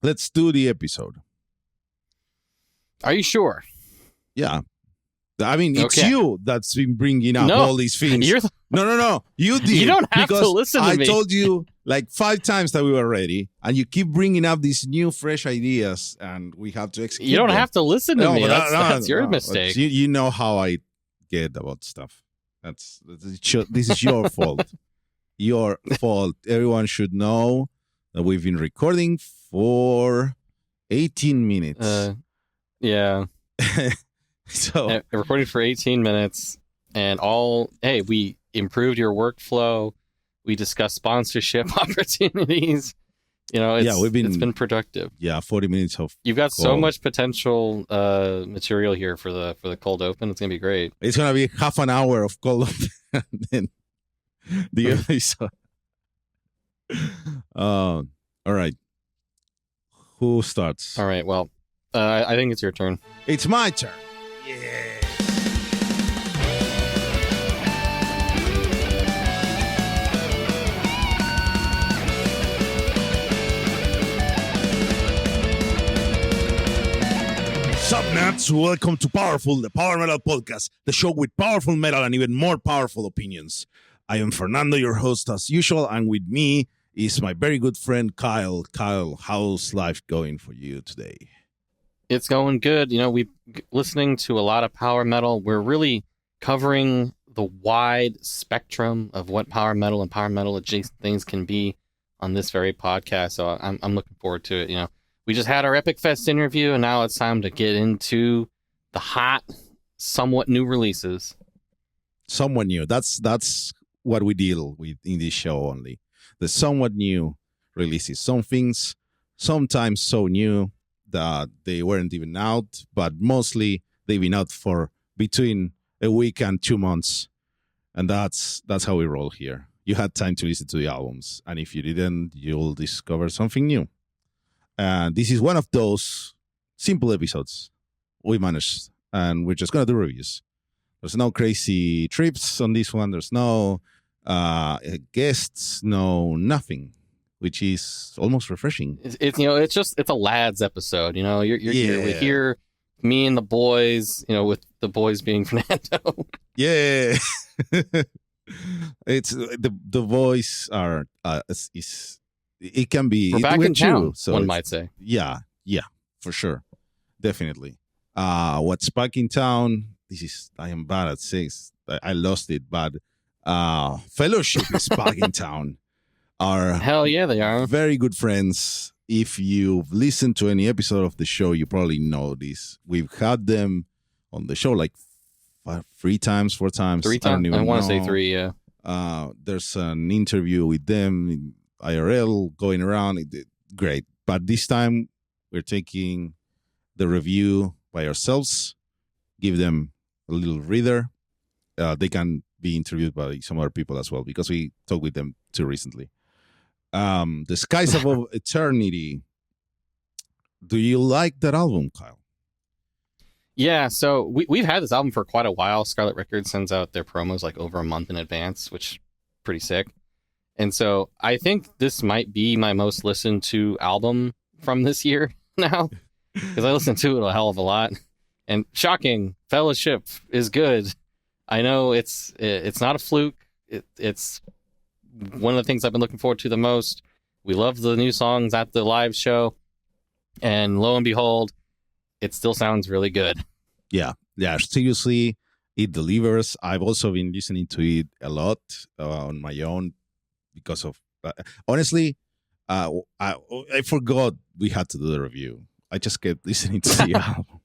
Let's do the episode. Are you sure? Yeah. I mean, it's Okay. you that's been bringing up all these things. No. You did. You don't have to listen to me. I told you like 5 times that we were ready, and you keep bringing up these new, fresh ideas, and we have to execute You don't them. have to listen to me. That's your No. mistake. You know how I get about stuff. This is your fault. Your fault. Everyone should know that we've been recording for 18 minutes. Yeah. So recording for 18 minutes, and we improved your workflow. We discussed sponsorship opportunities. It's been productive. Yeah, 40 minutes of. You've got so much potential material here for the cold open. It's gonna be great. It's gonna be half an hour of cold open, and then the episode. All right. Who starts? All right. Well, I think it's your turn. It's my turn. Yeah. Sup Nerds, welcome to Powerful, the Power Metal Podcast, the show with powerful metal and even more powerful opinions. I am Fernando, your host as usual, and with me is my very good friend Kyle. Kyle, how's life going for you today? It's going good. We're listening to a lot of power metal. We're really covering the wide spectrum of what power metal and power metal adjacent things can be on this very podcast. So I'm looking forward to it. We just had our Epic Fest interview, and now it's time to get into the hot, somewhat new releases. Somewhat new. That's what we deal with in this show only. The somewhat new releases. Some things sometimes so new that they weren't even out, but mostly they've been out for between a week and 2 months. And that's how we roll here. You had time to listen to the albums, and if you didn't, you'll discover something new. And this is one of those simple episodes we managed, and we're just going to do reviews. There's no crazy trips on this one. There's no guests, no nothing, which is almost refreshing. It's a lads episode. You're here, me and the boys. With the boys being Fernando. Yeah, it's the boys are it can be. We're back in town, so one might say. Yeah, for sure, definitely. What's back in town? I am bad at 6. I lost it, but Fellowship is back in town. Hell yeah, they are. Very good friends. If you've listened to any episode of the show, you probably know this. We've had them on the show like 3 times, 4 times. 3 times. I want to say 3. Yeah. There's an interview with them in IRL going around. Great, but this time we're taking the review by ourselves. Give them a little reader. They can be interviewed by some other people as well, because we talked with them too recently. The Skies Above Eternity. Do you like that album, Kyle? Yeah, so we've had this album for quite a while. Scarlet Records sends out their promos like over a month in advance, which is pretty sick. And so I think this might be my most listened to album from this year now, because I listened to it a hell of a lot. And shocking, Fellowship is good. I know it's not a fluke. It's one of the things I've been looking forward to the most. We love the new songs at the live show, and lo and behold, it still sounds really good. Yeah. Seriously, it delivers. I've also been listening to it a lot on my own because of honestly, I forgot we had to do the review. I just kept listening to the album.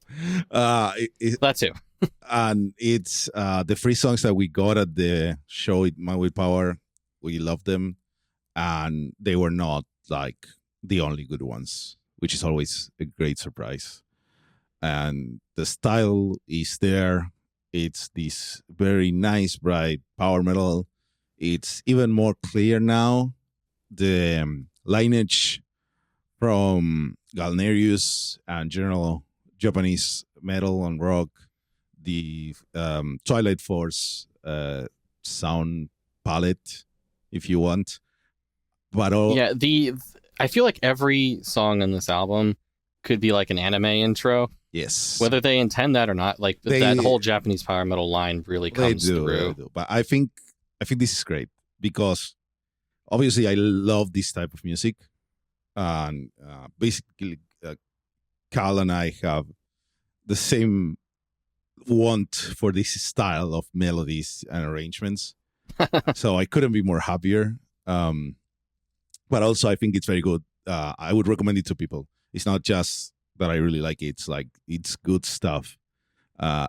That too. And it's the 3 songs that we got at the show at My Willpower. We love them, and they were not like the only good ones, which is always a great surprise. And the style is there. It's this very nice, bright power metal. It's even more clear now. The lineage from Galnerius and general Japanese metal and rock, the Twilight Force sound palette, if you want. But I feel like every song on this album could be like an anime intro, Yes, whether they intend that or not. Like that whole Japanese power metal line really comes through. They do. But I think this is great because obviously I love this type of music, and basically Cal and I have the same want for this style of melodies and arrangements. So I couldn't be more happier. But also I think it's very good. I would recommend it to people. It's not just that I really like it. It's like it's good stuff.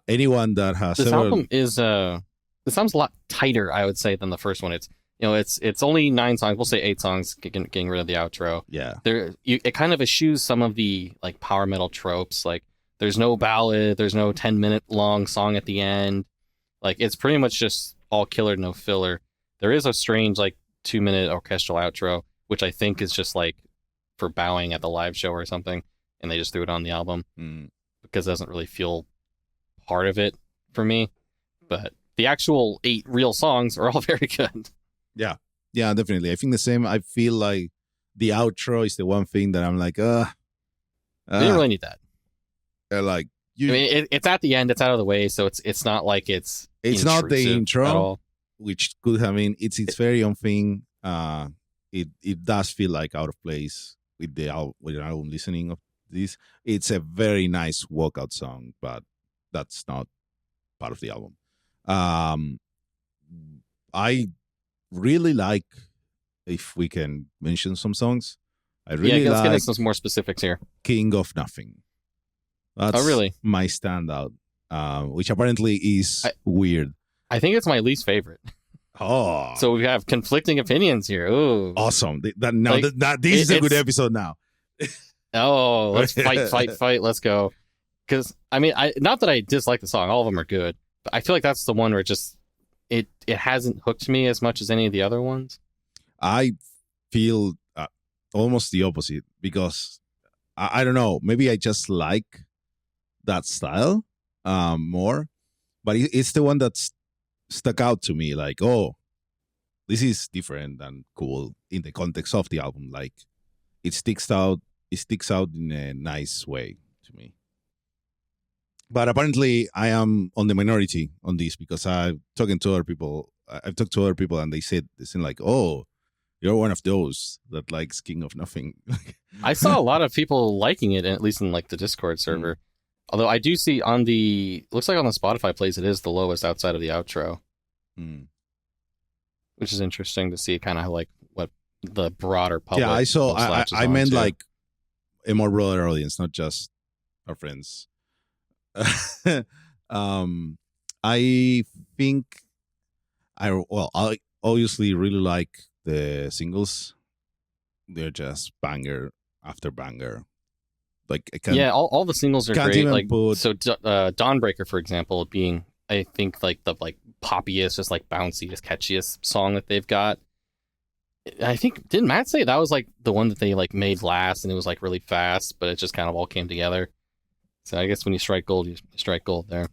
Anyone that has this album is this sounds a lot tighter, I would say, than the first one. It's only 9 songs. We'll say 8 songs, getting rid of the outro. Yeah, it kind of eschews some of the like power metal tropes. Like there's no ballad, there's no 10-minute long song at the end. Like it's pretty much just all killer, no filler. There is a strange like 2-minute orchestral outro, which I think is just like for bowing at the live show or something, and they just threw it on the album because it doesn't really feel part of it for me. But the actual 8 real songs are all very good. Yeah, definitely. I think the same. I feel like the outro is the one thing that I'm like, you didn't really need that. Like I mean, it's at the end, it's out of the way, so it's not like it's not the intro, which could have been. It's very on thing. It does feel like out of place with the album listening of this. It's a very nice walkout song, but that's not part of the album. I really like, if we can mention some songs, I really let's get like into some more specifics here. King of Nothing. That's really? My standout, which apparently is weird. I think it's my least favorite. Oh, so we have conflicting opinions here. Ooh, awesome! This is a good episode now. Oh, let's fight! Let's go. Because I mean, not that I dislike the song; all of them are good. But I feel like that's the one where it hasn't hooked me as much as any of the other ones. I feel almost the opposite because I don't know. Maybe I just like that style more, but it's the one that's stuck out to me. Like, oh, this is different and cool in the context of the album. Like, it sticks out. It sticks out in a nice way to me. But apparently, I am on the minority on this because I've talked to other people. And they said like, "Oh, you're one of those that likes King of Nothing." I saw a lot of people liking it, at least in like the Discord server. Although I do see looks like on the Spotify plays, it is the lowest outside of the outro, which is interesting to see kind of like what the broader public. Yeah, I saw. I meant like a more broader audience, not just our friends. I think I obviously really like the singles. They're just banger after banger. Like all the singles are great. Like Dawnbreaker, for example, being I think like the poppiest, just like bounciest, catchiest song that they've got. I think didn't Matt say that was like the one that they like made last, and it was like really fast, but it just kind of all came together. So I guess when you strike gold, you strike gold there.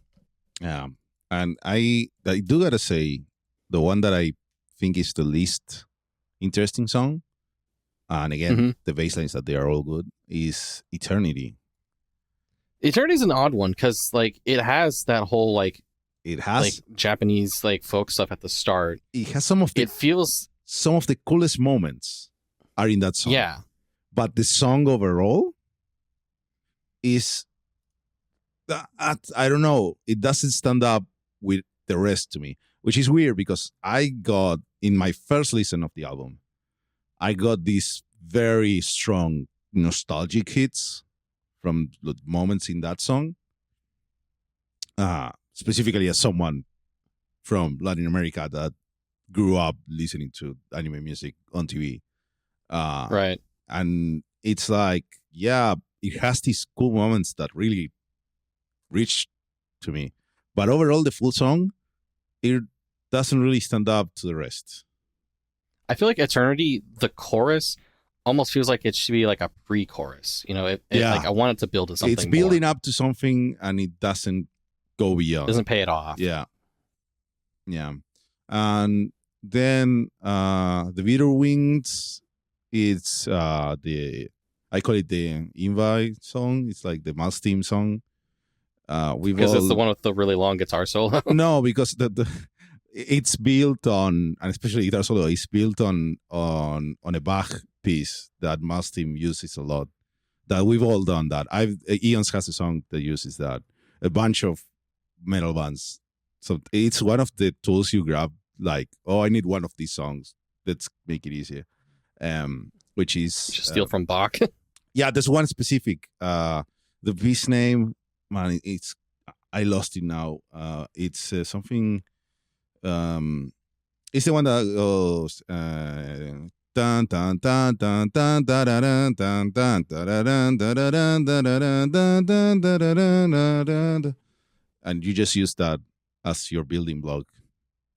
Yeah, and I do gotta say, the one that I think is the least interesting song, and again the bass lines that they are all good, is Eternity. Eternity's an odd one because like it has that whole like Japanese like folk stuff at the start. It has some of the coolest moments are in that song. Yeah, but the song overall is I don't know. It doesn't stand up with the rest to me, which is weird because I got in my first listen of the album, I got these very strong nostalgic hits from the moments in that song. Specifically as someone from Latin America that grew up listening to anime music on TV. Right. And it's like, yeah, it has these cool moments that really reach to me. But overall, the full song, it doesn't really stand up to the rest. I feel like Eternity, the chorus, almost feels like it should be like a pre-chorus. Like I want it to build to something. It's building up to something, and it doesn't go beyond. Doesn't pay it off. Yeah. And then the Bitter Wings It's the I call it the invite song. It's like the mouse theme song. Because it's the one with the really long guitar solo. No, because the it's built on, and especially guitar solo, it's built on a Bach piece that mouse theme uses a lot. That we've all done that. Eons has a song that uses that. A bunch of metal bands. So it's one of the tools you grab. Like, oh, I need one of these songs. Let's make it easier. Which is Just steal from Bach. Yeah, there's one specific. The piece name, man, it's I lost it now. It's something. It's the one that goes. Dun dun dun dun dun dun dun dun dun dun dun dun, and you just use that as your building block.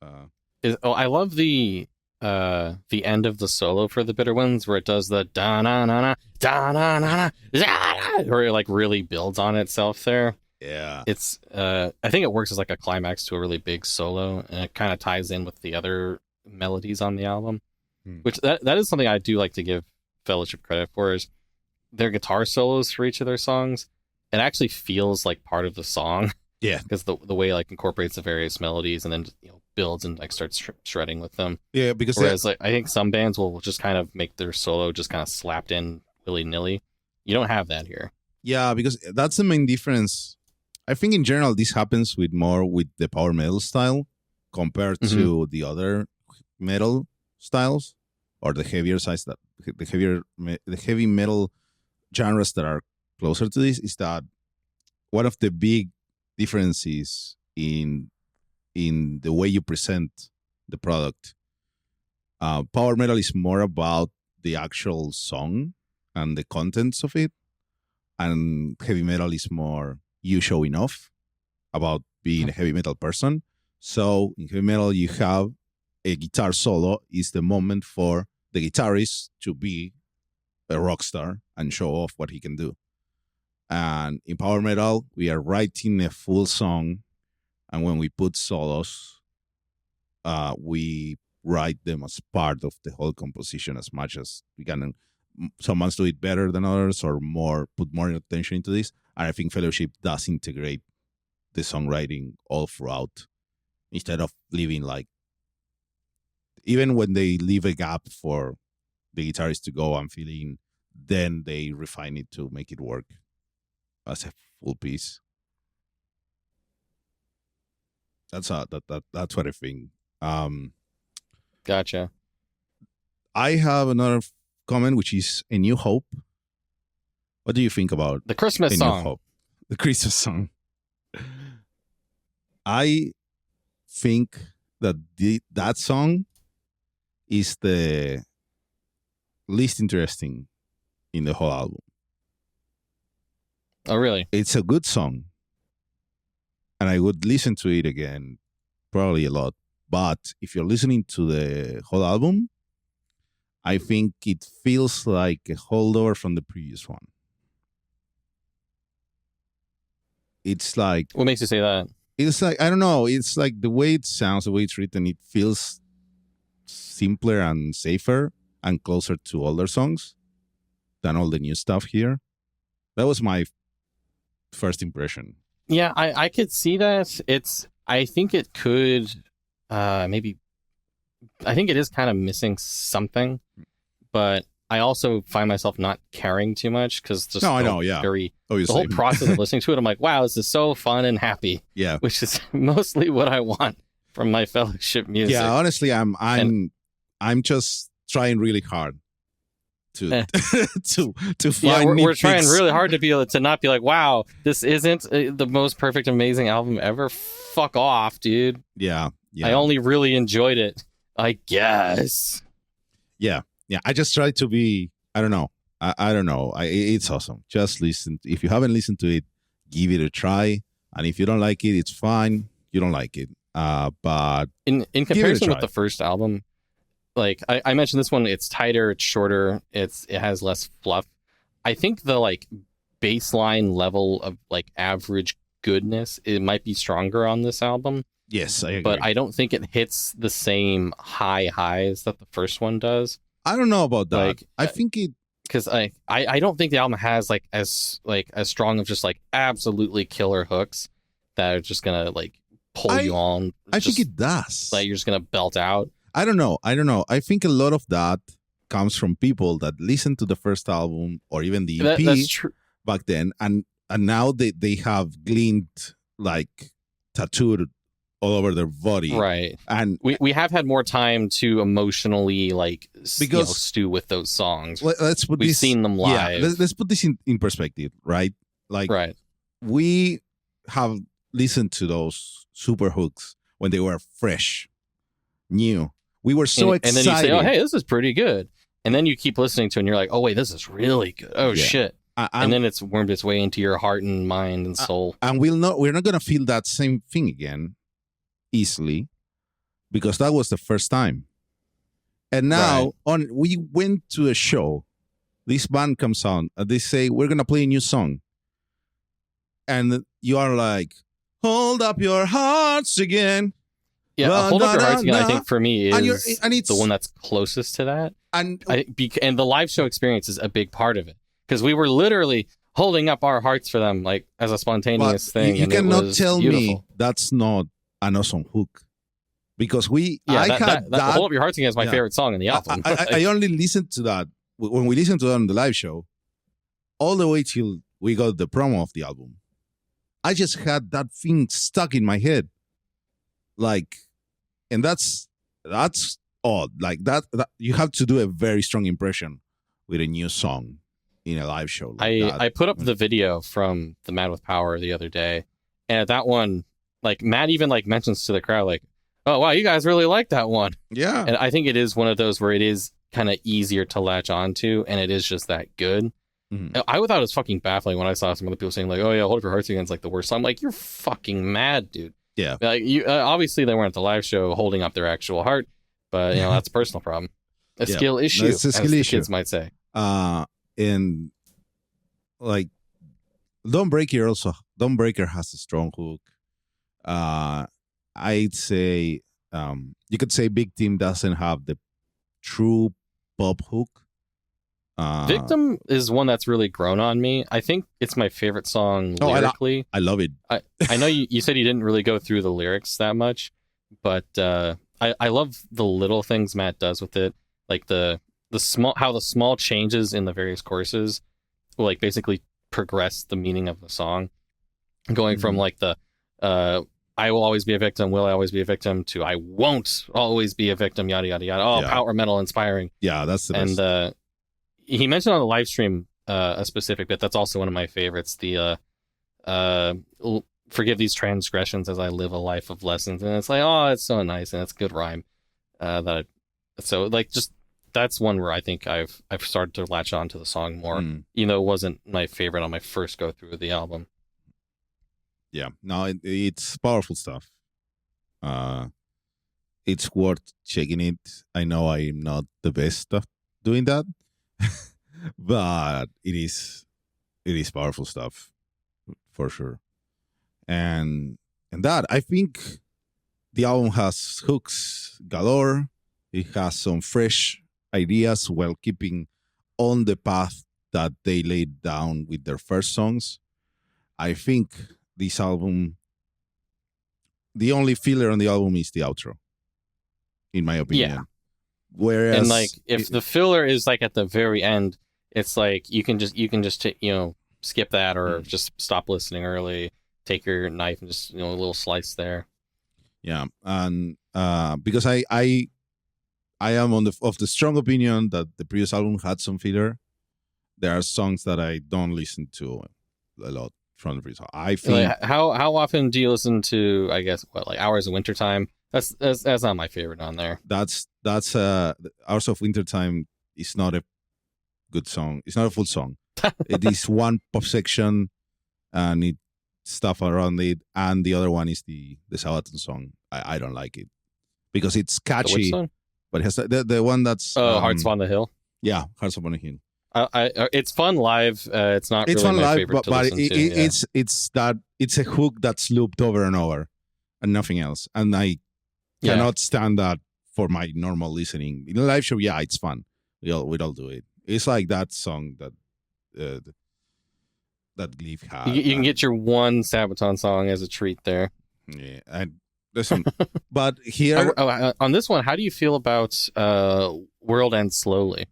I love the end of the solo for the Bitter Winds where it does the da na na na da na na na, where it like really builds on itself there. Yeah, it's I think it works as like a climax to a really big solo, and it kind of ties in with the other melodies on the album, which that is something I do like to give Fellowship credit for, is their guitar solos for each of their songs. It actually feels like part of the song. Yeah, because the way it, like, incorporates the various melodies and then builds and like starts shredding with them. Yeah, because whereas like I think some bands will just kind of make their solo just kind of slapped in willy-nilly. You don't have that here. Yeah, because that's the main difference. I think in general this happens with the power metal style compared to the other metal styles or the heavier sides, that the heavy metal genres that are closer to this, is that one of the big differences in the way you present the product. Power metal is more about the actual song and the contents of it, and heavy metal is more you showing off about being a heavy metal person. So in heavy metal, you have a guitar solo is the moment for the guitarist to be a rock star and show off what he can do. And in power metal, we are writing a full song, and when we put solos, we write them as part of the whole composition as much as we can. Some bands do it better than others, or put more attention into this. And I think Fellowship does integrate the songwriting all throughout, instead of leaving, like, even when they leave a gap for the guitarist to go and fill in, then they refine it to make it work as a full piece. That's what I think. Gotcha. I have another comment, which is A New Hope. What do you think about the Christmas song? New Hope? The Christmas song. I think that that song is the least interesting in the whole album. Oh, really? It's a good song, and I would listen to it again probably a lot. But if you're listening to the whole album, I think it feels like a holdover from the previous one. It's like... What makes you say that? It's like, I don't know, it's like the way it sounds, the way it's written, it feels simpler and safer and closer to older songs than all the new stuff here. That was my first impression. Yeah, I could see that. I think it could maybe... I think it is kind of missing something, but I also find myself not caring too much because just I know, yeah. The whole process of listening to it, I'm like, wow, this is so fun and happy. Yeah, which is mostly what I want from my Fellowship music. Yeah, honestly, I'm just trying really hard to to find. We're trying really hard to be able to not be like, wow, this isn't the most perfect, amazing album ever. Fuck off, dude. Yeah. I only really enjoyed it, I guess. Yeah. I just try to be. I don't know. I don't know. It's awesome. Just listen. If you haven't listened to it, give it a try. And if you don't like it, it's fine. You don't like it. But in comparison with the first album, like I mentioned, this one, it's tighter, it's shorter, it has less fluff. I think the like baseline level of like average goodness, it might be stronger on this album. Yes, I agree. But I don't think it hits the same high highs that the first one does. I don't know about that. Like, I think it because I don't think the album has like as strong of just like absolutely killer hooks that are just gonna like pull you on. I think it does. Like you're just gonna belt out. I don't know. I think a lot of that comes from people that listened to the first album or even the EP That's true. back then, and now they have gleaned like tattooed all over their body, Right. And we have had more time to emotionally like stew with those songs. Let's put We've seen them live. Yeah, let's put this in perspective, right? Like, right. We have listened to those super hooks when they were fresh, new. We were so excited. And then you say, oh, hey, this is pretty good. And then you keep listening to it and you're like, oh, wait, this is really good. Oh, shit. And then it's wormed its way into your heart and mind and soul. And we're not going to feel that same thing again easily because that was the first time. And now we went to a show. This band comes on and they say, we're going to play a new song. And you are like, hold up your hearts again. Yeah, Hold Up Your Hearts Again, I think for me is and it's the one that's closest to that. And the live show experience is a big part of it. Because we were literally holding up our hearts for them like as a spontaneous thing. You cannot tell me that's not an awesome hook. Because Hold Up Your Hearts Again is my favorite song in the album. I only listened to that when we listened to that on the live show all the way till we got the promo of the album. I just had that thing stuck in my head. Like, and that's odd. Like that you have to do a very strong impression with a new song in a live show. I put up the video from the Mad with Power the other day, and that one, like Matt even like mentions to the crowd, like, "Oh wow, you guys really like that one." Yeah, and I think it is one of those where it is kind of easier to latch onto, and it is just that good. Mm-hmm. I thought it was fucking baffling when I saw some other people saying like, "Oh yeah, Hold Up Your Hearts Again is like the worst." So I'm like, "You're fucking mad, dude." Yeah, like you obviously they weren't at the live show holding up their actual heart, but you know that's a personal problem, a skill issue, it's a skill issue. Kids might say. And like, Dawnbreaker has a strong hook. I'd say you could say Victim doesn't have the true pop hook. Victim is one that's really grown on me. I think it's my favorite song lyrically. I love it. I know you said you didn't really go through the lyrics that much, but I love the little things Matt does with it, like the small changes in the various choruses will like basically progress the meaning of the song, going from like the I will always be a victim, will I always be a victim, to I won't always be a victim, yada yada yada. Oh, power metal inspiring. Yeah, that's the best. And he mentioned on the live stream a specific bit that's also one of my favorites. The forgive these transgressions as I live a life of lessons, and it's like, oh, it's so nice and it's a good rhyme. So like just that's one where I think I've started to latch on to the song more, even though it wasn't my favorite on my first go through of the album. Yeah, no, it's powerful stuff. It's worth checking it. I know I'm not the best at doing that. But it is powerful stuff for sure. And that I think the album has hooks galore. It has some fresh ideas while keeping on the path that they laid down with their first songs. I think this album, the only filler on the album is the outro, in my opinion. Yeah. Whereas, and like if the filler is like at the very end, it's like you can just skip that or just stop listening early, take your knife and just a little slice there. Yeah, and because I am of the strong opinion that the previous album had some filler. There are songs that I don't listen to a lot from the previous. I think like, how often do you listen to? I guess like Hours of Wintertime. That's not my favorite on there. That's Hours of Wintertime is not a good song. It's not a full song. It is one pop section and it stuff around it, and the other one is the Sabaton song. I don't like it because it's catchy. Which song? But it has the one that's Hearts Upon the Hill. Yeah, Hearts Upon the Hill. It's fun live. It's not. It's really fun my live, favorite to but listen to. It's a hook that's looped over and over, and nothing else. And I cannot stand that for my normal listening. In a live show, yeah, it's fun, we'd all do it. It's like that song that uh, that Gleef had. You can get your one Sabaton song as a treat there. Yeah, and there's some, but here On this one, how do you feel about World Ends Slowly?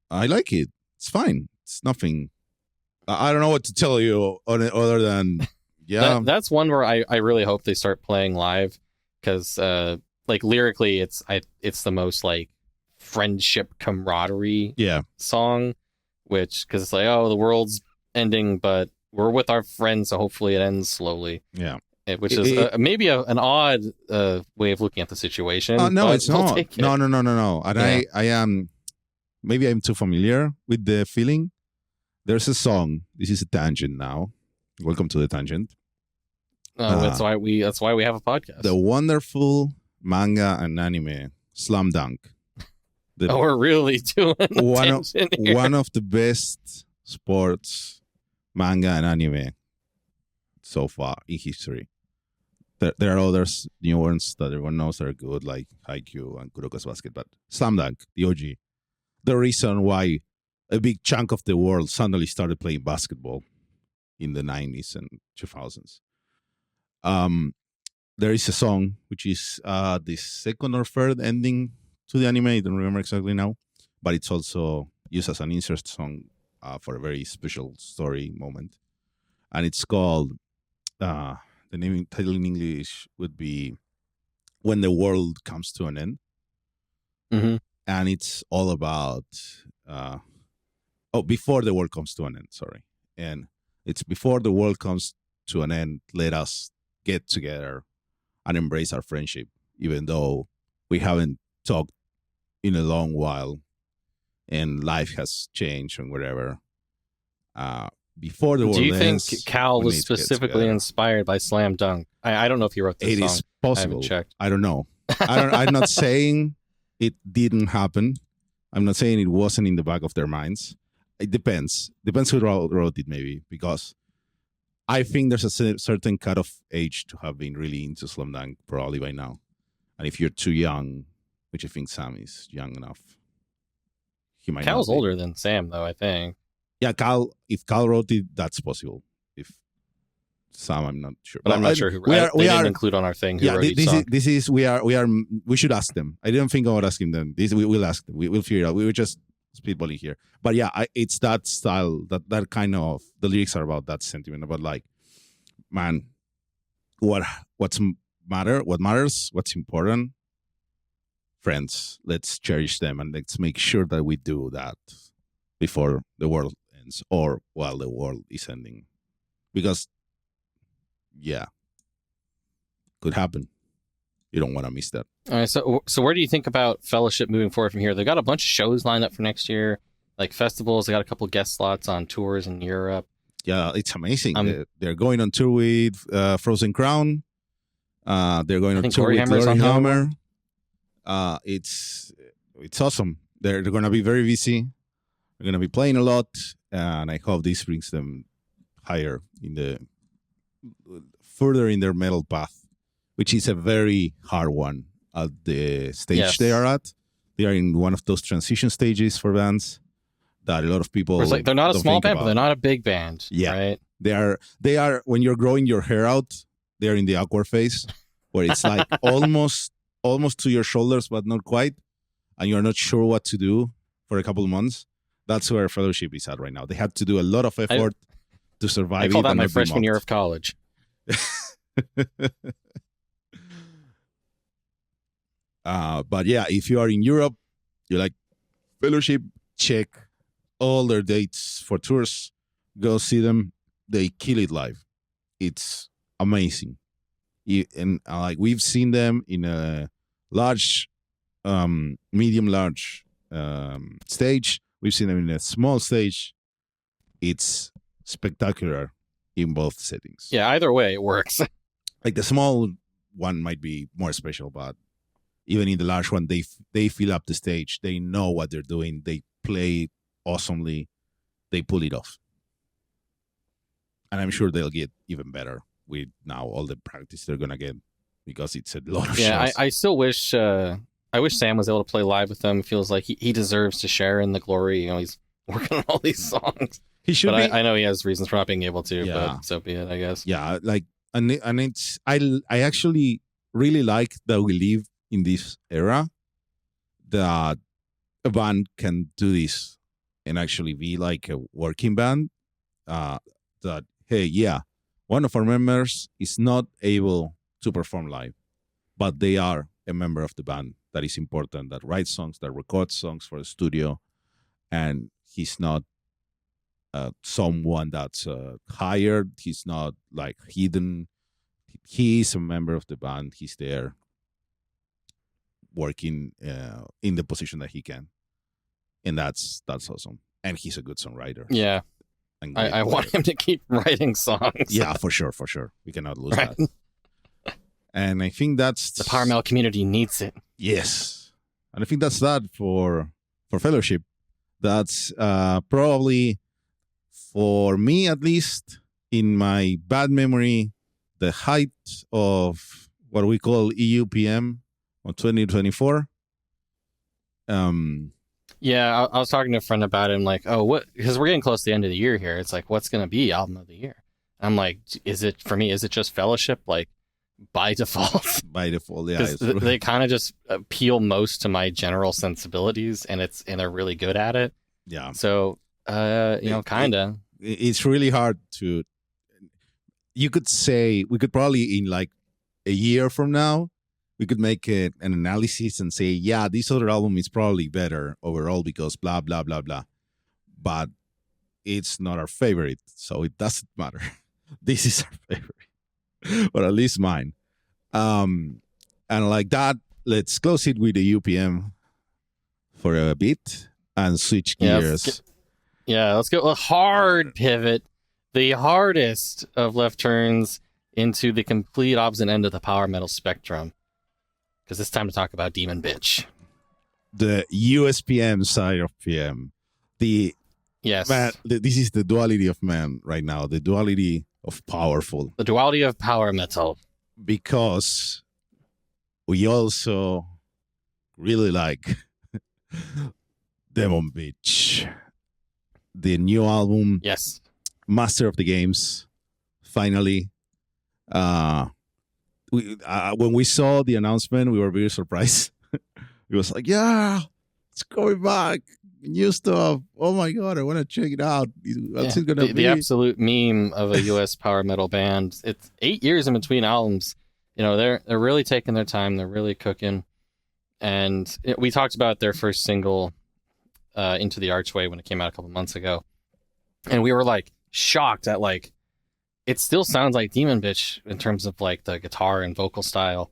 I like it. It's fine. It's nothing. I don't know what to tell you on it other than that's one where I really hope they start playing live, because like lyrically it's the most like friendship camaraderie song, which because it's like, oh, the world's ending but we're with our friends, so hopefully it ends slowly, which is maybe an odd way of looking at the situation. No, it's not. No. And I am maybe I'm too familiar with the feeling. There's a song. This is a tangent now. Welcome to the tangent. That's why we have a podcast. The wonderful manga and anime Slam Dunk. We're really doing one of the best sports manga and anime so far in history. There are others, new ones that everyone knows are good, like Haikyuu and Kuroko's Basket, but Slam Dunk, the OG, the reason why a big chunk of the world suddenly started playing basketball in the 90s and 2000s. There is a song which is the second or third ending to the anime. I don't remember exactly now, but it's also used as an insert song for a very special story moment, and it's called the title in English would be "When the World Comes to an End," and it's all about before the world comes to an end. Sorry, and it's before the world comes to an end. Let us get together and embrace our friendship, even though we haven't talked in a long while and life has changed and whatever. Before the world ends, do you think Cal was specifically inspired by Slam Dunk? I don't know if he wrote this song. It is possible. I haven't checked. I don't know. I'm not saying it didn't happen. I'm not saying it wasn't in the back of their minds. It depends. Depends who wrote it, maybe, because I think there's a certain cut-off age to have been really into Slam Dunk probably by now. And if you're too young, which I think Sam is young enough, he might. Cal's older than Sam, though, I think. Yeah, Cal. If Cal wrote it, that's possible. If Sam, I'm not sure. But I'm not sure who. We didn't include on our thing. We should ask them. I didn't think about asking them. We'll ask them. We'll figure it out. We were just spitballing here. But yeah, it's that style, that kind of, the lyrics are about that sentiment, about like, man, what matters, what's important, friends, let's cherish them and let's make sure that we do that before the world ends or while the world is ending, because could happen. You don't want to miss that. All right, so where do you think about Fellowship moving forward from here? They got a bunch of shows lined up for next year, like festivals. They got a couple guest slots on tours in Europe. Yeah, it's amazing. They're going on tour with Frozen Crown. They're going on tour with Gloryhammer. It's awesome. They're going to be very busy. They're going to be playing a lot, and I hope this brings them higher further in their metal path, which is a very hard one at the stage they are at. They are in one of those transition stages for bands that a lot of people. It's like they're not a small band, but they're not a big band. Yeah, right? They are when you're growing your hair out, they're in the awkward phase where it's like almost to your shoulders, but not quite, and you're not sure what to do for a couple of months. That's where Fellowship is at right now. They had to do a lot of effort to survive. I call that my freshman year of college. But yeah, if you are in Europe, you like Fellowship, check all their dates for tours. Go see them. They kill it live. It's amazing. And like we've seen them in a large, medium large stage. We've seen them in a small stage. It's spectacular in both settings. Yeah, either way it works. Like the small one might be more special, but even in the large one, they fill up the stage. They know what they're doing. They play awesomely. They pull it off. And I'm sure they'll get even better with now all the practice they're going to get, because it's a lot of shows. I still wish I wish Sam was able to play live with them. It feels like he deserves to share in the glory. He's working on all these songs. He should But be. I know he has reasons for not being able to, Yeah. but so be it, I guess. Yeah, like and it's I actually really like that we live in this era that a band can do this and actually be like a working band. That hey, yeah, one of our members is not able to perform live, but they are a member of the band. That is important. That writes songs, that records songs for the studio, and he's not someone that's hired. He's not like hidden. He's a member of the band. He's there working in the position that he can, and that's awesome. And he's a good songwriter. Yeah. And I want him to keep writing songs. Yeah, for sure. We cannot lose Right. that. And I think that's The power metal community needs it. Yes, and I think that's that for Fellowship. That's probably, for me at least, in my bad memory, the height of what we call EUPM on 2024. Yeah, I was talking to a friend about it. I'm like, oh, what? Because we're getting close to the end of the year here. It's like, what's going to be album of the year? I'm like, is it just Fellowship? Like, by default? By default, yeah. Because they kind of just appeal most to my general sensibilities, and they're really good at it. Yeah. So, kind of. It's really hard to. You could say we could probably in like a year from now, we could make an analysis and say, yeah, this other album is probably better overall because blah blah blah blah, but it's not our favorite, so it doesn't matter. This is our favorite, or at least mine. And like that, let's close it with the UPM for a bit and switch gears. Let's go a hard pivot, the hardest of left turns into the complete opposite end of the power metal spectrum. Because it's time to talk about Demon Bitch. The USPM side of PM. Yes. Man, this is the duality of man right now. The duality of powerful. The duality of power metal. Because we also really like Demon Bitch. The new album. Yes. Master of the Games. Finally. When we saw the announcement, we were very surprised. It was like, yeah, it's coming back. New stuff. Oh my God, I want to check it out. What's it going to be? The absolute meme of a US power metal band. It's 8 years in between albums. They're really taking their time. They're really cooking. And we talked about their first single, Into the Archway, when it came out a couple months ago. And we were like shocked at like, it still sounds like Demon Bitch in terms of like the guitar and vocal style,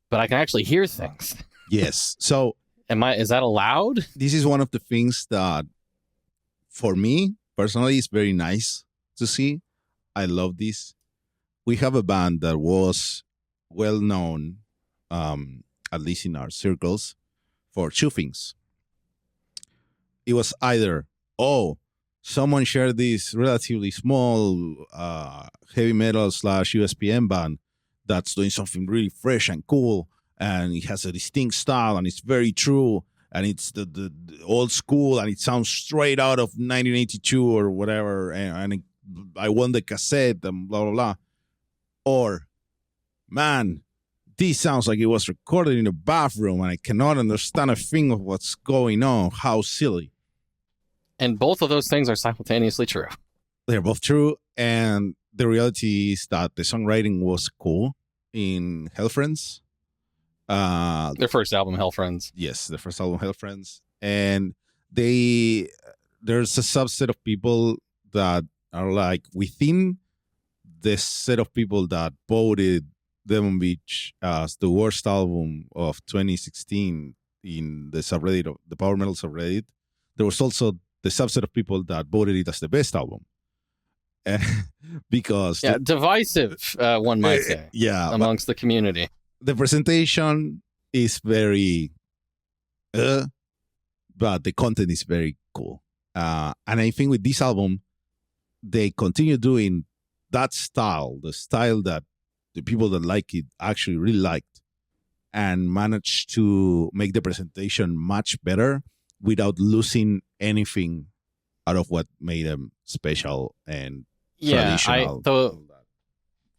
but I can actually hear things. Yes. So is that allowed? This is one of the things that, for me personally, is very nice to see. I love this. We have a band that was well known, at least in our circles, for two things. It was either, someone shared this relatively small heavy metal / USPM band that's doing something really fresh and cool, and it has a distinct style, and it's very true, and it's the old school, and it sounds straight out of 1982 or whatever, and I won the cassette and blah, blah, blah. Or, man, this sounds like it was recorded in a bathroom, and I cannot understand a thing of what's going on. How silly. And both of those things are simultaneously true. They're both true. And the reality is that the songwriting was cool in Hell Friends. Their first album, Hell Friends. Yes, the first album, Hell Friends. And there's a subset of people that are like within the set of people that voted Demon Beach as the worst album of 2016 in the subreddit, of the Power Metal subreddit. There was also the subset of people that voted it as the best album. Because divisive, one might say, amongst the community. The presentation is very but the content is very cool. And I think with this album, they continue doing that style, the style that the people that like it actually really liked. and managed to make the presentation much better without losing anything out of what made them special and traditional.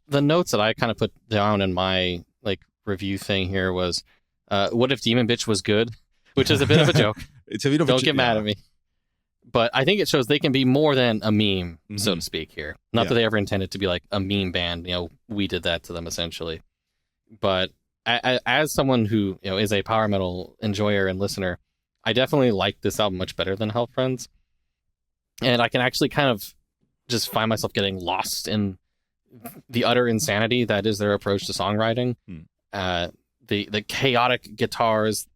The notes that I kind of put down in my like review thing here was, what if Demon Bitch was good? Which is a bit of a joke. It's a bit of Don't get mad at me. But I think it shows they can be more than a meme, so to speak, here. Not that they ever intended to be like a meme band. We did that to them essentially. But as someone who is a power metal enjoyer and listener, I definitely like this album much better than Hell Friends. And I can actually kind of just find myself getting lost in the utter insanity that is their approach to songwriting. The chaotic guitars,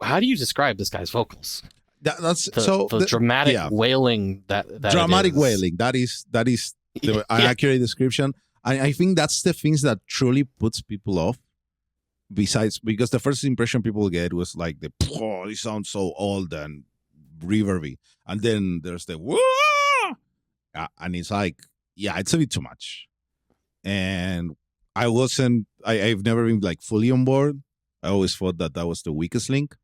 how do you describe this guy's vocals? That's the dramatic wailing that dramatic wailing. That is the accurate description. I think that's the things that truly puts people off. Besides, because the first impression people get was like it sounds so old and reverby, and then there's the and it's like it's a bit too much. And I've never been like fully on board. I always thought that was the weakest link.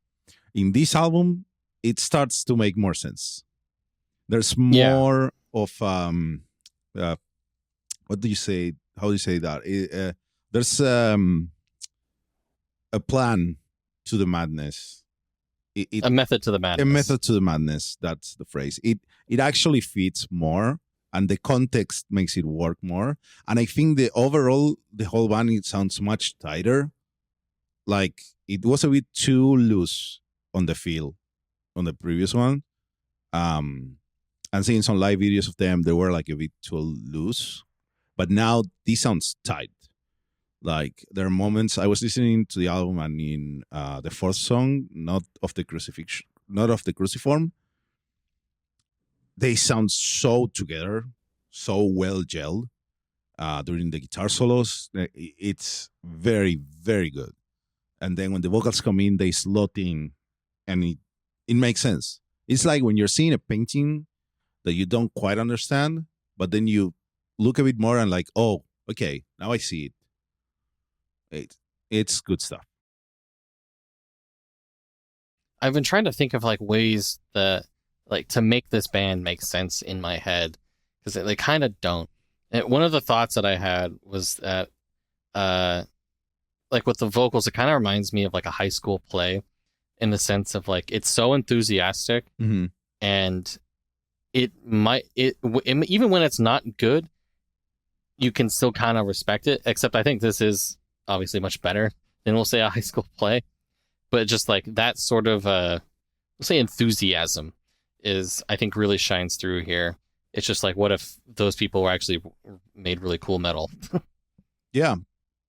In this album, it starts to make more sense. There's more of what do you say? How do you say that? There's a plan to the madness. A method to the madness. A method to the madness. That's the phrase. It actually fits more, and the context makes it work more. And I think the whole band, it sounds much tighter. Like it was a bit too loose on the feel on the previous one. And seeing some live videos of them, they were like a bit too loose. But now this sounds tight. Like there are moments I was listening to the album, and in the fourth song, not of the cruciform, they sound so together, so well gelled during the guitar solos. It's very, very good. And then when the vocals come in, they slot in, and it makes sense. It's like when you're seeing a painting that you don't quite understand, but then you look a bit more and like, oh, okay, now I see it. It's good stuff. I've been trying to think of like ways that like to make this band make sense in my head, because they kind of don't. And one of the thoughts that I had was that like with the vocals, it kind of reminds me of like a high school play, in the sense of like it's so enthusiastic, and even when it's not good, you can still kind of respect it. Except I think this is obviously much better than, we'll say, a high school play. But just like that sort of we'll say enthusiasm is, I think, really shines through here. It's just like, what if those people were actually made really cool metal? Yeah,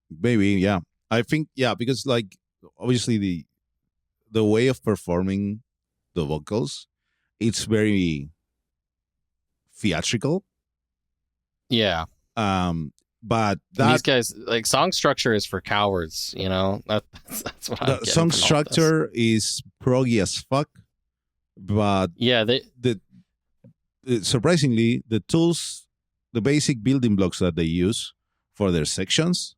maybe. Yeah, I think because like obviously the way of performing the vocals, it's very theatrical. Yeah. But these guys, like, song structure is for cowards, that's what I'm getting. The song structure is proggy as fuck, but surprisingly, the tools, the basic building blocks that they use for their sections,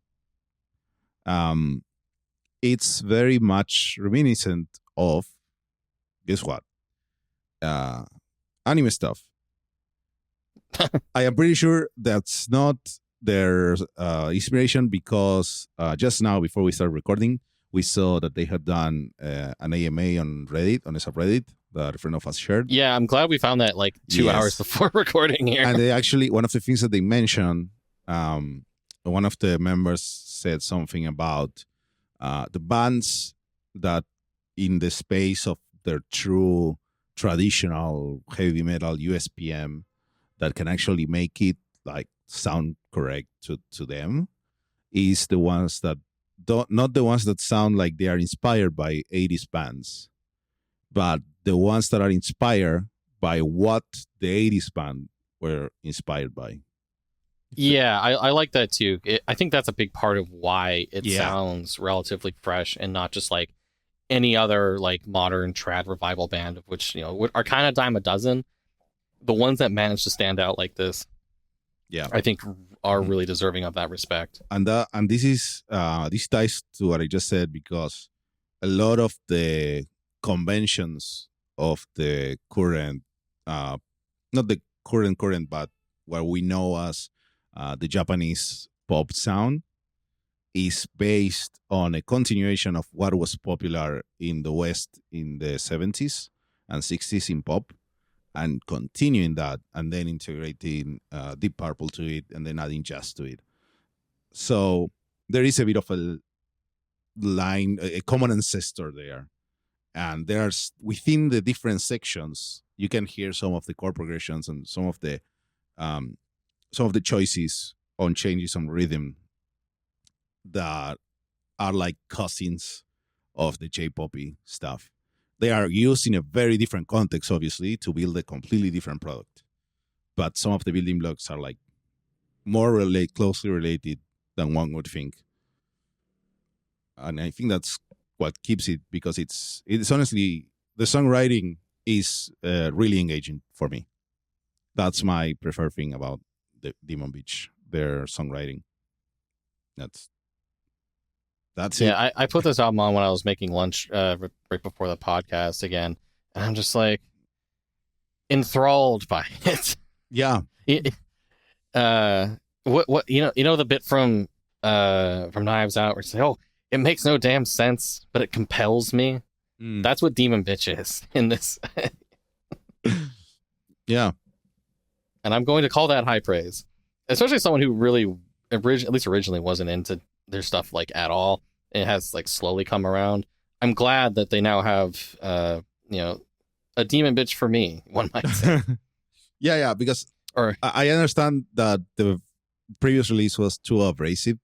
it's very much reminiscent of, guess what? Anime stuff. I am pretty sure that's not their inspiration, because just now, before we started recording, we saw that they had done an AMA on Reddit, on a subreddit that a friend of us shared. Yeah, I'm glad we found that like 2 hours before recording here. And they actually, one of the things that they mentioned, one of the members said something about the bands that in the space of their true traditional heavy metal USPM that can actually make it like sound correct to them is the ones that not the ones that sound like they are inspired by 80s bands, but the ones that are inspired by what the 80s band were inspired by. Yeah, I like that too. I think that's a big part of why it sounds relatively fresh and not just like any other like modern trad revival band, of which are kind of dime a dozen. The ones that manage to stand out like this Yeah, I think are really deserving of that respect. and this ties to what I just said, because a lot of the conventions of the current, not the current, but what we know as the Japanese pop sound, is based on a continuation of what was popular in the West in the 70s and 60s in pop, and continuing that, and then integrating Deep Purple to it, and then adding jazz to it. So there is a bit of a line, a common ancestor there. And there's within the different sections, you can hear some of the chord progressions and some of the choices on changes on rhythm that are like cousins of the J-poppy stuff. They are used in a very different context, obviously, to build a completely different product. But some of the building blocks are like more closely related than one would think. And I think that's what keeps it, because it's honestly, the songwriting is really engaging for me. That's my preferred thing about the Demon Beach, their songwriting. That's it. Yeah, I put this album on when I was making lunch right before the podcast again, and I'm just like enthralled by it. Yeah. What you know the bit from Knives Out where it's like, oh, it makes no damn sense, but it compels me. That's what Demon Bitch is in this. Yeah. And I'm going to call that high praise, especially someone who really at least originally wasn't into their stuff like at all. It has like slowly come around. I'm glad that they now have a Demon Bitch for me, one might say. Yeah, because I understand that the previous release was too abrasive.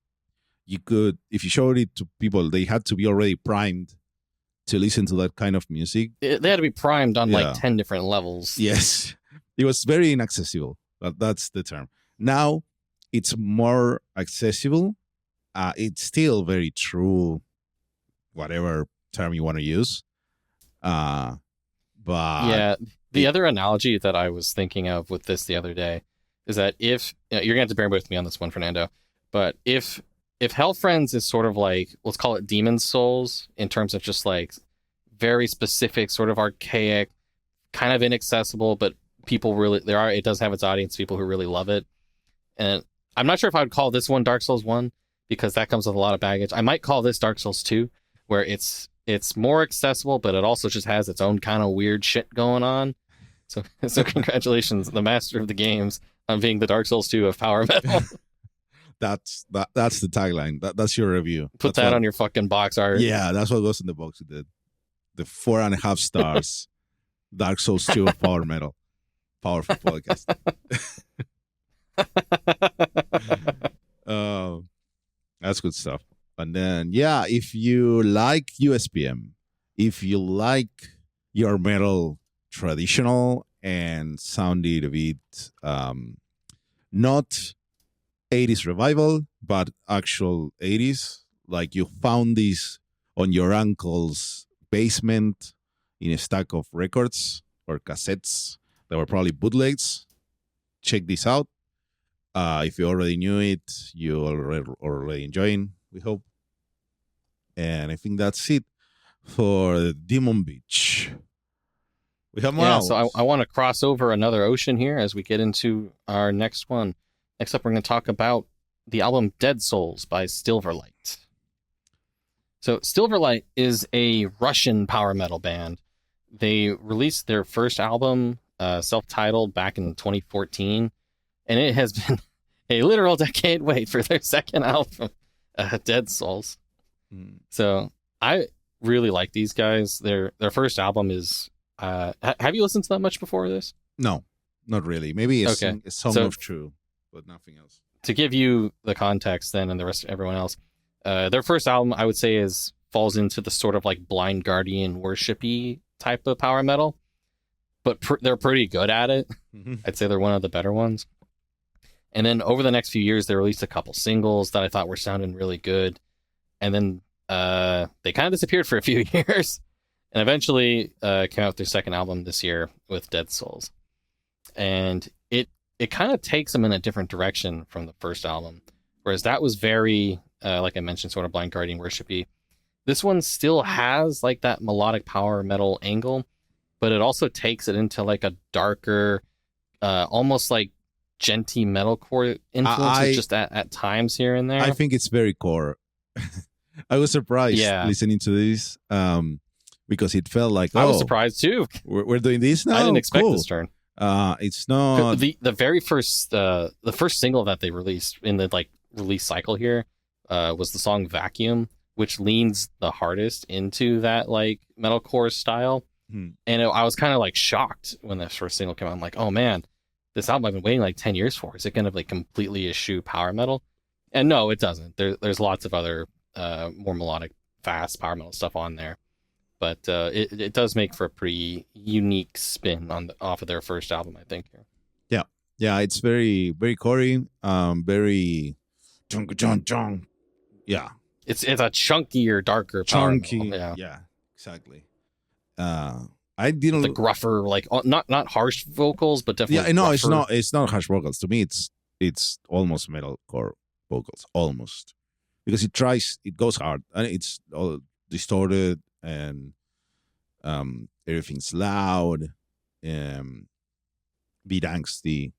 You could, if you showed it to people, they had to be already primed to listen to that kind of music. They had to be primed on like 10 different levels. Yes. It was very inaccessible. That's the term. Now it's more accessible. It's still very true, whatever term you want to use. But yeah, the other analogy that I was thinking of with this the other day is that if you're gonna have to bear with me on this one, Fernando, but if Hell Friends is sort of like, let's call it Demon Souls in terms of just like very specific, sort of archaic, kind of inaccessible, but people really it does have its audience, people who really love it. And I'm not sure if I would call this one Dark Souls 1 because that comes with a lot of baggage. I might call this Dark Souls 2, where it's more accessible, but it also just has its own kind of weird shit going on. So congratulations, the master of the games, on being the Dark Souls 2 of power metal. That's the tagline. That's your review. Put that on your fucking box art. Yeah, that's what goes in the box. The 4.5 stars Dark Souls 2 of power metal. Powerful podcast. That's good stuff. And then, yeah, if you like USPM, if you like your metal traditional and sounded a bit not 80s revival, but actual 80s, like you found this on your uncle's basement in a stack of records or cassettes that were probably bootlegs, check this out. If you already knew it, you already enjoying, we hope. And I think that's it for Demon Beach. We have more. Yeah, so I want to cross over another ocean here as we get into our next one. Next up, we're going to talk about the album Dead Souls by Stilverlight. So Stilverlight is a Russian power metal band. They released their first album, self-titled, back in 2014, and it has been a literal decade wait for their second album, Dead Souls. So I really like these guys. Their first album is... have you listened to that much before this? No, not really. Maybe a Song of True, but nothing else. To give you the context then, and the rest of everyone else, their first album, I would say, falls into the sort of like Blind Guardian worshipy type of power metal, but they're pretty good at it. Mm-hmm. I'd say they're one of the better ones. And then over the next few years, they released a couple singles that I thought were sounding really good. And then they kind of disappeared for a few years. And eventually came out with their second album this year with Dead Souls. And it kind of takes them in a different direction from the first album. Whereas that was very, like I mentioned, sort of Blind Guardian worshipy. This one still has like that melodic power metal angle, but it also takes it into like a darker, almost like genty metalcore influences just at times here and there. I think it's very core. I was surprised listening to this because it felt like, I was surprised too. We're doing this now? I didn't expect this turn. It's not the very first the first single that they released in the like release cycle here was the song Vacuum, which leans the hardest into that like metalcore style. And I was kind of like shocked when that first single came out. I'm like, oh man, this album I've been waiting like 10 years for. Is it going to like completely eschew power metal? And no, it doesn't. There's lots of other more melodic, fast power metal stuff on there. But it does make for a pretty unique spin off of their first album, I think. Yeah, it's very, very corey, very jung. Yeah. It's a chunkier, darker power metal. Yeah, exactly. I didn't the gruffer, like not harsh vocals, but definitely. Yeah, no, gruffer. it's not harsh vocals. To me, it's almost metalcore vocals, almost, because it goes hard and it's all distorted and everything's loud, bit angsty,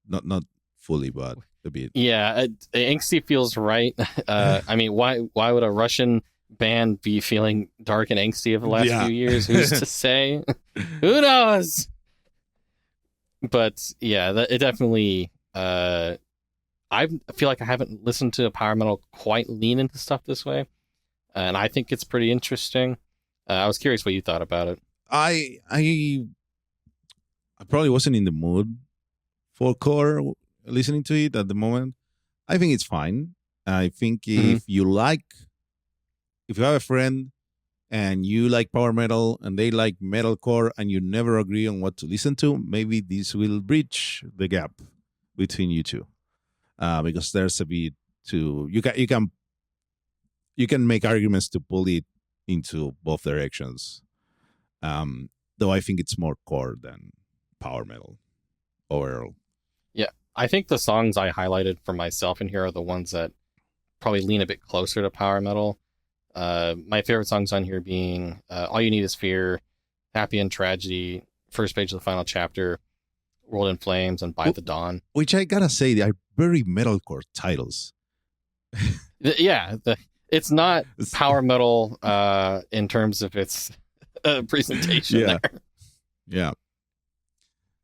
not fully, but a bit. Yeah, angsty feels right. I mean, why would a Russian band be feeling dark and angsty over the last few years? Who's to say? Who knows? But yeah, it definitely. I feel like I haven't listened to power metal quite lean into stuff this way, and I think it's pretty interesting. I was curious what you thought about it. I probably wasn't in the mood for core listening to it at the moment. I think it's fine. I think if you have a friend and you like power metal and they like metalcore and you never agree on what to listen to, maybe this will bridge the gap between you two. Because there's a bit to you can make arguments to pull it into both directions. Though I think it's more core than power metal overall. Yeah, I think the songs I highlighted for myself in here are the ones that probably lean a bit closer to power metal. My favorite songs on here being All You Need Is Fear, Happy and Tragedy, First Page of the Final Chapter, World in Flames, and By the Dawn. Which I gotta say, they are very metalcore titles. It's not power metal in terms of its presentation there. Yeah.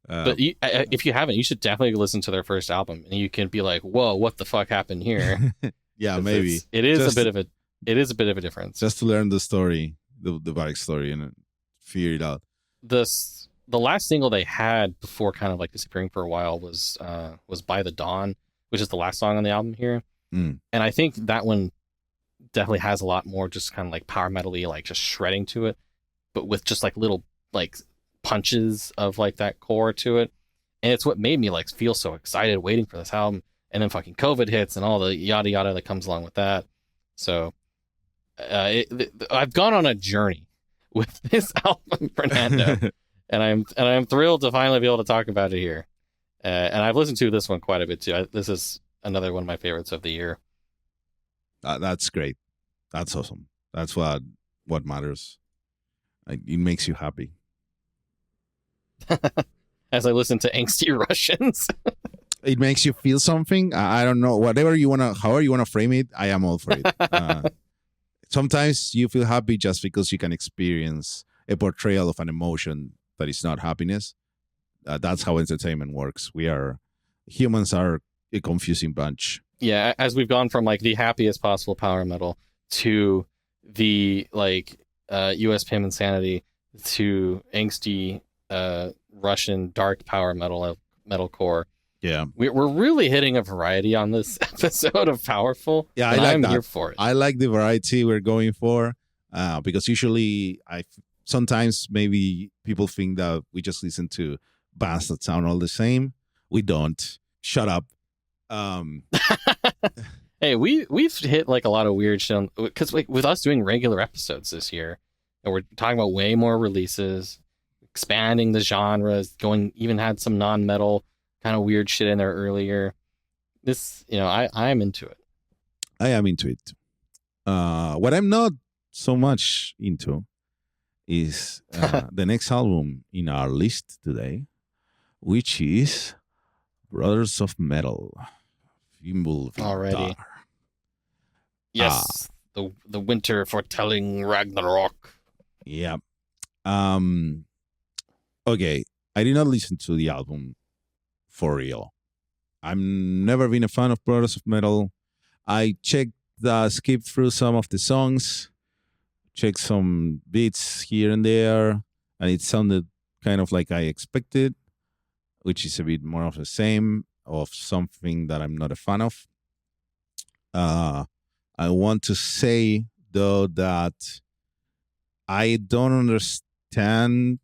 But if you haven't, you should definitely listen to their first album, and you can be like, "Whoa, what the fuck happened here?" Yeah, maybe it is a bit of a difference. Just to learn the story, the backstory, and figure it out. The last single they had before kind of like disappearing for a while was By the Dawn, which is the last song on the album here. And I think that one definitely has a lot more just kind of like power metal-y, like just shredding to it, but with just like little like punches of like that core to it. And it's what made me like feel so excited waiting for this album. And then fucking COVID hits and all the yada yada that comes along with that. So I've gone on a journey with this album, Fernando. And I'm thrilled to finally be able to talk about it here. And I've listened to this one quite a bit too. This is another one of my favorites of the year. That's great. That's awesome. That's what matters. It makes you happy. As I listen to angsty Russians. It makes you feel something. I don't know. However you wanna frame it, I am all for it. Sometimes you feel happy just because you can experience a portrayal of an emotion that is not happiness. That's how entertainment works. Humans are a confusing bunch. Yeah, as we've gone from like the happiest possible power metal to the like US Pim Insanity to angsty Russian dark power metalcore. Yeah, we're really hitting a variety on this episode of Powerful. Yeah, I'm here for it. I like the variety we're going for because usually sometimes maybe people think that we just listen to bands that sound all the same. We don't. Shut up. Hey, we've hit like a lot of weird shit because like with us doing regular episodes this year, and we're talking about way more releases, expanding the genres, even had some non-metal kind of weird shit in there earlier. This, I'm into it. I am into it. What I'm not so much into is the next album in our list today, which is Brothers of Metal. Already. Yes, the winter foretelling Ragnarok. Yeah. Okay, I did not listen to the album for real. I've never been a fan of Brothers of Metal. I skipped through some of the songs, checked some beats here and there, and it sounded kind of like I expected, which is a bit more of the same of something that I'm not a fan of. I want to say, though, that I don't understand.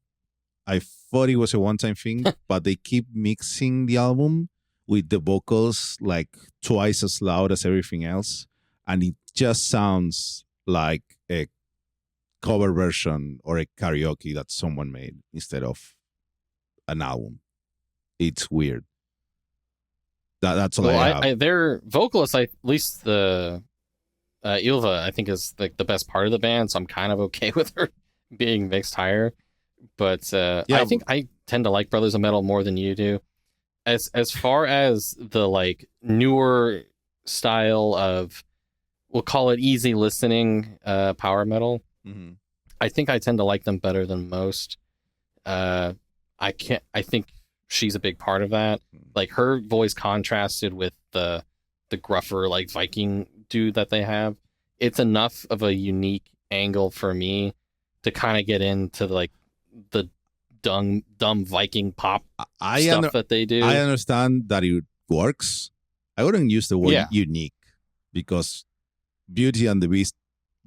I thought it was a one-time thing, but they keep mixing the album with the vocals like twice as loud as everything else. And it just sounds like a cover version or a karaoke that someone made instead of an album. It's weird. That's all I have. Their vocalist, at least the Ylva, I think is like the best part of the band, so I'm kind of okay with her being mixed higher. But I think I tend to like Brothers of Metal more than you do. As far as the like newer style of, we'll call it easy listening power metal, I think I tend to like them better than most. I think she's a big part of that. Like her voice contrasted with the gruffer like Viking dude that they have. It's enough of a unique angle for me to kind of get into like the dumb Viking pop stuff that they do. I understand that it works. I wouldn't use the word unique because Beauty and the Beast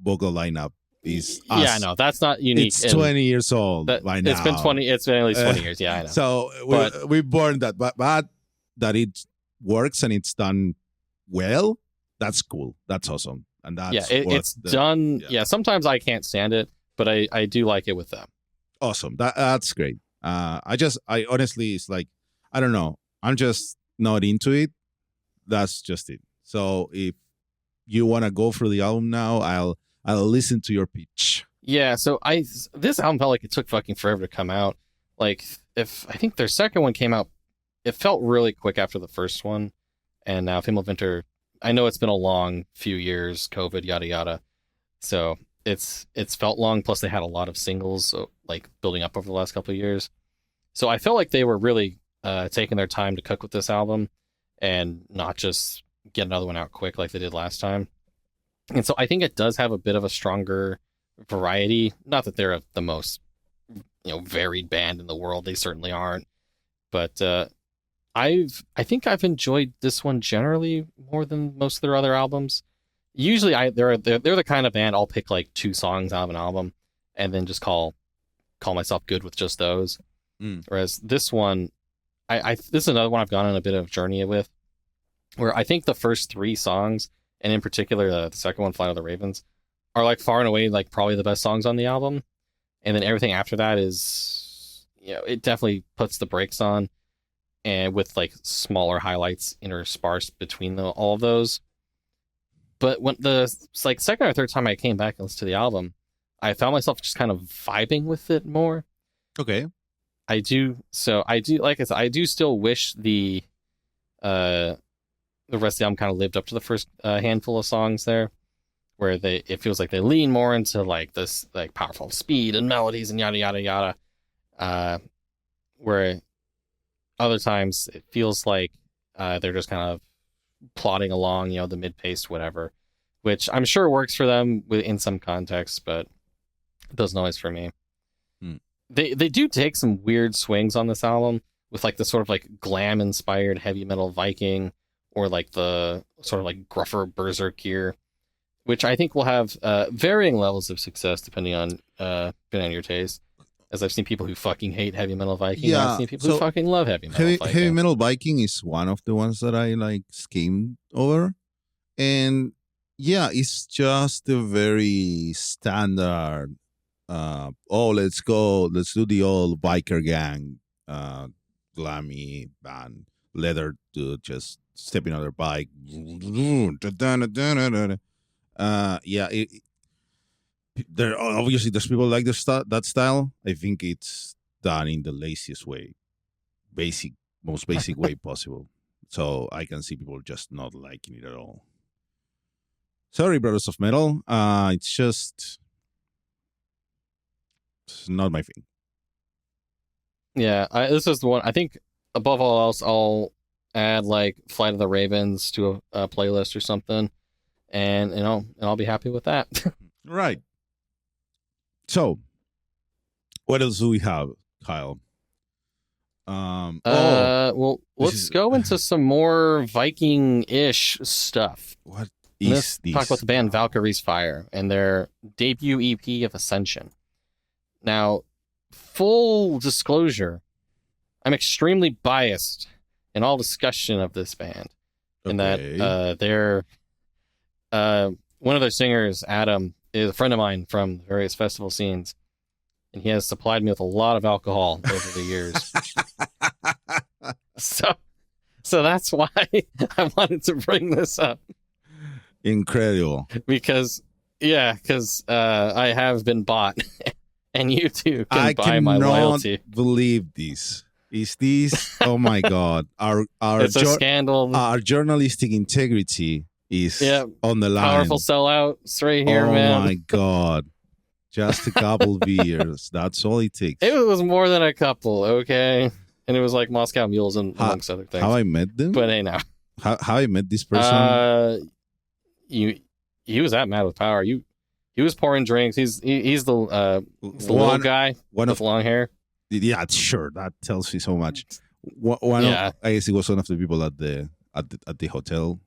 vocal lineup is us. Yeah, no, that's not unique. It's 20 years old by now. It's been at least 20 years. Yeah, I know. So we burned that, but that it works and it's done well. That's cool. That's awesome. And that's it's done. Yeah, sometimes I can't stand it, but I do like it with them. Awesome. That's great. I honestly, it's like, I don't know. I'm just not into it. That's just it. So if you want to go through the album now, I'll listen to your pitch. Yeah. So this album felt like it took fucking forever to come out. Like if I think their second one came out, it felt really quick after the first one. And now Winter, I know it's been a long few years, COVID, yada, yada. So it's felt long. Plus they had a lot of singles, so, like building up over the last couple of years. So I felt like they were really taking their time to cook with this album and not just get another one out quick like they did last time. And so I think it does have a bit of a stronger variety. Not that they're the most, varied band in the world. They certainly aren't. But I think I've enjoyed this one generally more than most of their other albums. Usually they're the kind of band I'll pick like 2 songs out of an album and then just call myself good with just those. Whereas this one, this is another one I've gone on a bit of a journey with, where I think the first 3 songs, and in particular the second one, Flight of the Ravens, are like far and away like probably the best songs on the album. And then everything after that is, it definitely puts the brakes on, and with like smaller highlights interspersed between all of those. But when like second or third time I came back and listened to the album, I found myself just kind of vibing with it more. Okay. I do, like I said, I do still wish the rest of the album kind of lived up to the first handful of songs there, where it feels like they lean more into like this like powerful speed and melodies and yada yada yada. Where other times it feels like they're just kind of plodding along, the mid-paced whatever, which I'm sure works for them in some contexts, but it doesn't always for me. They do take some weird swings on this album with like the sort of like glam inspired heavy metal Viking, or like the sort of like gruffer berserk gear, which I think will have varying levels of success depending on your taste. As I've seen people who fucking hate heavy metal Viking, I've seen people who fucking love heavy metal Viking. Heavy metal Viking is one of the ones that I like skimmed over, and yeah, it's just a very standard. Let's do the old biker gang, glammy band. leather dude just stepping on their bike. Yeah, there's people like that style. I think it's done in the laziest way, most basic way possible. So I can see people just not liking it at all. Sorry, Brothers of Metal. It's not my thing. Yeah, this is the one. I think above all else, I'll add like Flight of the Ravens to a playlist or something, and I'll be happy with that. Right. So, what else do we have, Kyle? Well, let's go into some more Viking-ish stuff. What Let's talk about the band Valkyrie's Fire and their debut EP of Ascension. Now, full disclosure, I'm extremely biased in all discussion of this band. In that they're one of their singers, Adam, is a friend of mine from various festival scenes, and he has supplied me with a lot of alcohol over the years. So that's why I wanted to bring this up. Incredible. Because I have been bought, and you too can buy my loyalty. I cannot believe this. Is this? Oh my God! It's a scandal. Our journalistic integrity is on the line. Powerful sellouts right here, man. Oh my God! Just a couple beers. That's all it takes. It was more than a couple, okay? And it was like Moscow Mules and amongst other things. How I met them? But hey, now. How I met this person? He was at Mad with Power. He was pouring drinks. He's the little guy with long hair. Yeah, sure. That tells me so much. I guess he was one of the people at the hotel.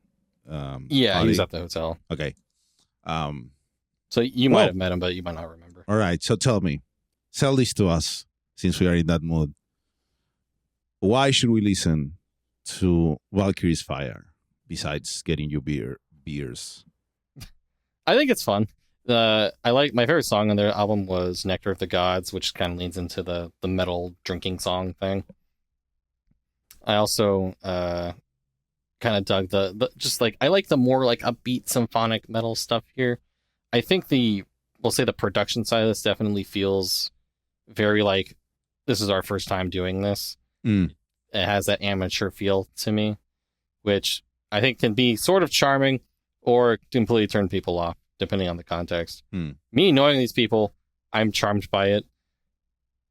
He party. was at the hotel. Okay. So you might have met him, but you might not remember. All right. So tell me, sell this to us since we are in that mood. Why should we listen to Valkyrie's Fire besides getting you beers? I think it's fun. I like my favorite song on their album was Nectar of the Gods, which kind of leans into the metal drinking song thing. I also kind of dug the just like I like the more like upbeat symphonic metal stuff here. I think we'll say the production side of this definitely feels very like this is our first time doing this. It has that amateur feel to me, which I think can be sort of charming or completely turn people off, depending on the context. Me knowing these people, I'm charmed by it.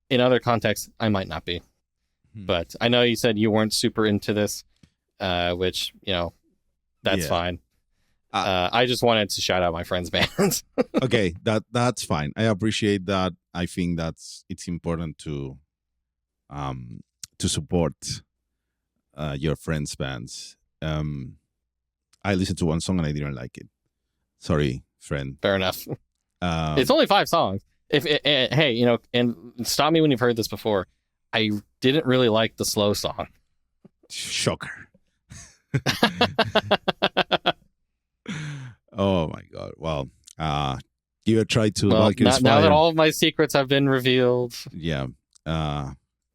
In other contexts, I might not be. But I know you said you weren't super into this, which, that's fine. I just wanted to shout out my friends' bands. Okay, that's fine. I appreciate that. I think it's important to support your friends' bands. I listened to one song and I didn't like it. Sorry, friend. Fair enough. It's only 5 songs. Hey, and stop me when you've heard this before. I didn't really like the slow song. Shocker. Oh my God. Well, give a try to Valkyrie's Fire. Now that all of my secrets have been revealed. Yeah.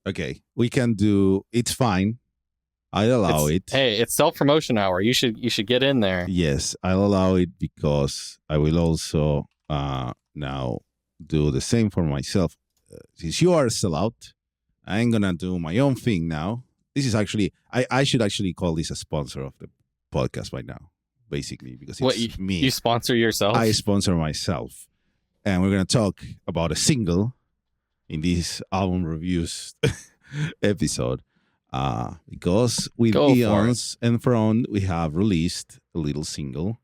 Okay. We can do. It's fine. I'll allow it. Hey, it's self-promotion hour. You should get in there. Yes, I'll allow it because I will also now do the same for myself. Since you are a sellout, I'm gonna do my own thing now. This is actually I should actually call this a sponsor of the podcast by now, basically, because it's me. You sponsor yourself? I sponsor myself, and we're gonna talk about a single in this album reviews episode. Because with Eons Enthroned, we have released a little single,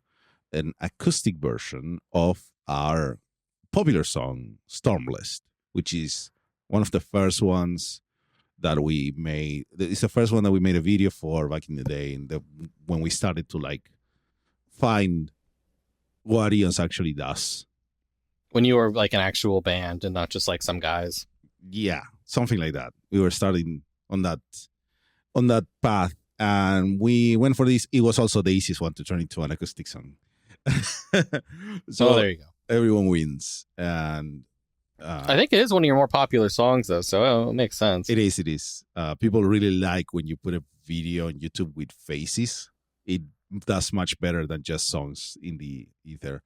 an acoustic version of our popular song, Stormblessed, which is one of the first ones that we made. It's the first one that we made a video for back in the day, when we started to find what Eons actually does. When you were like an actual band and not just like some guys. Yeah, something like that. We were starting on that path, and we went for this. It was also the easiest one to turn into an acoustic song. So there you go. Everyone wins, and I think it is one of your more popular songs, though, so it makes sense. It is. It is. People really like when you put a video on YouTube with faces. It does much better than just songs in the ether.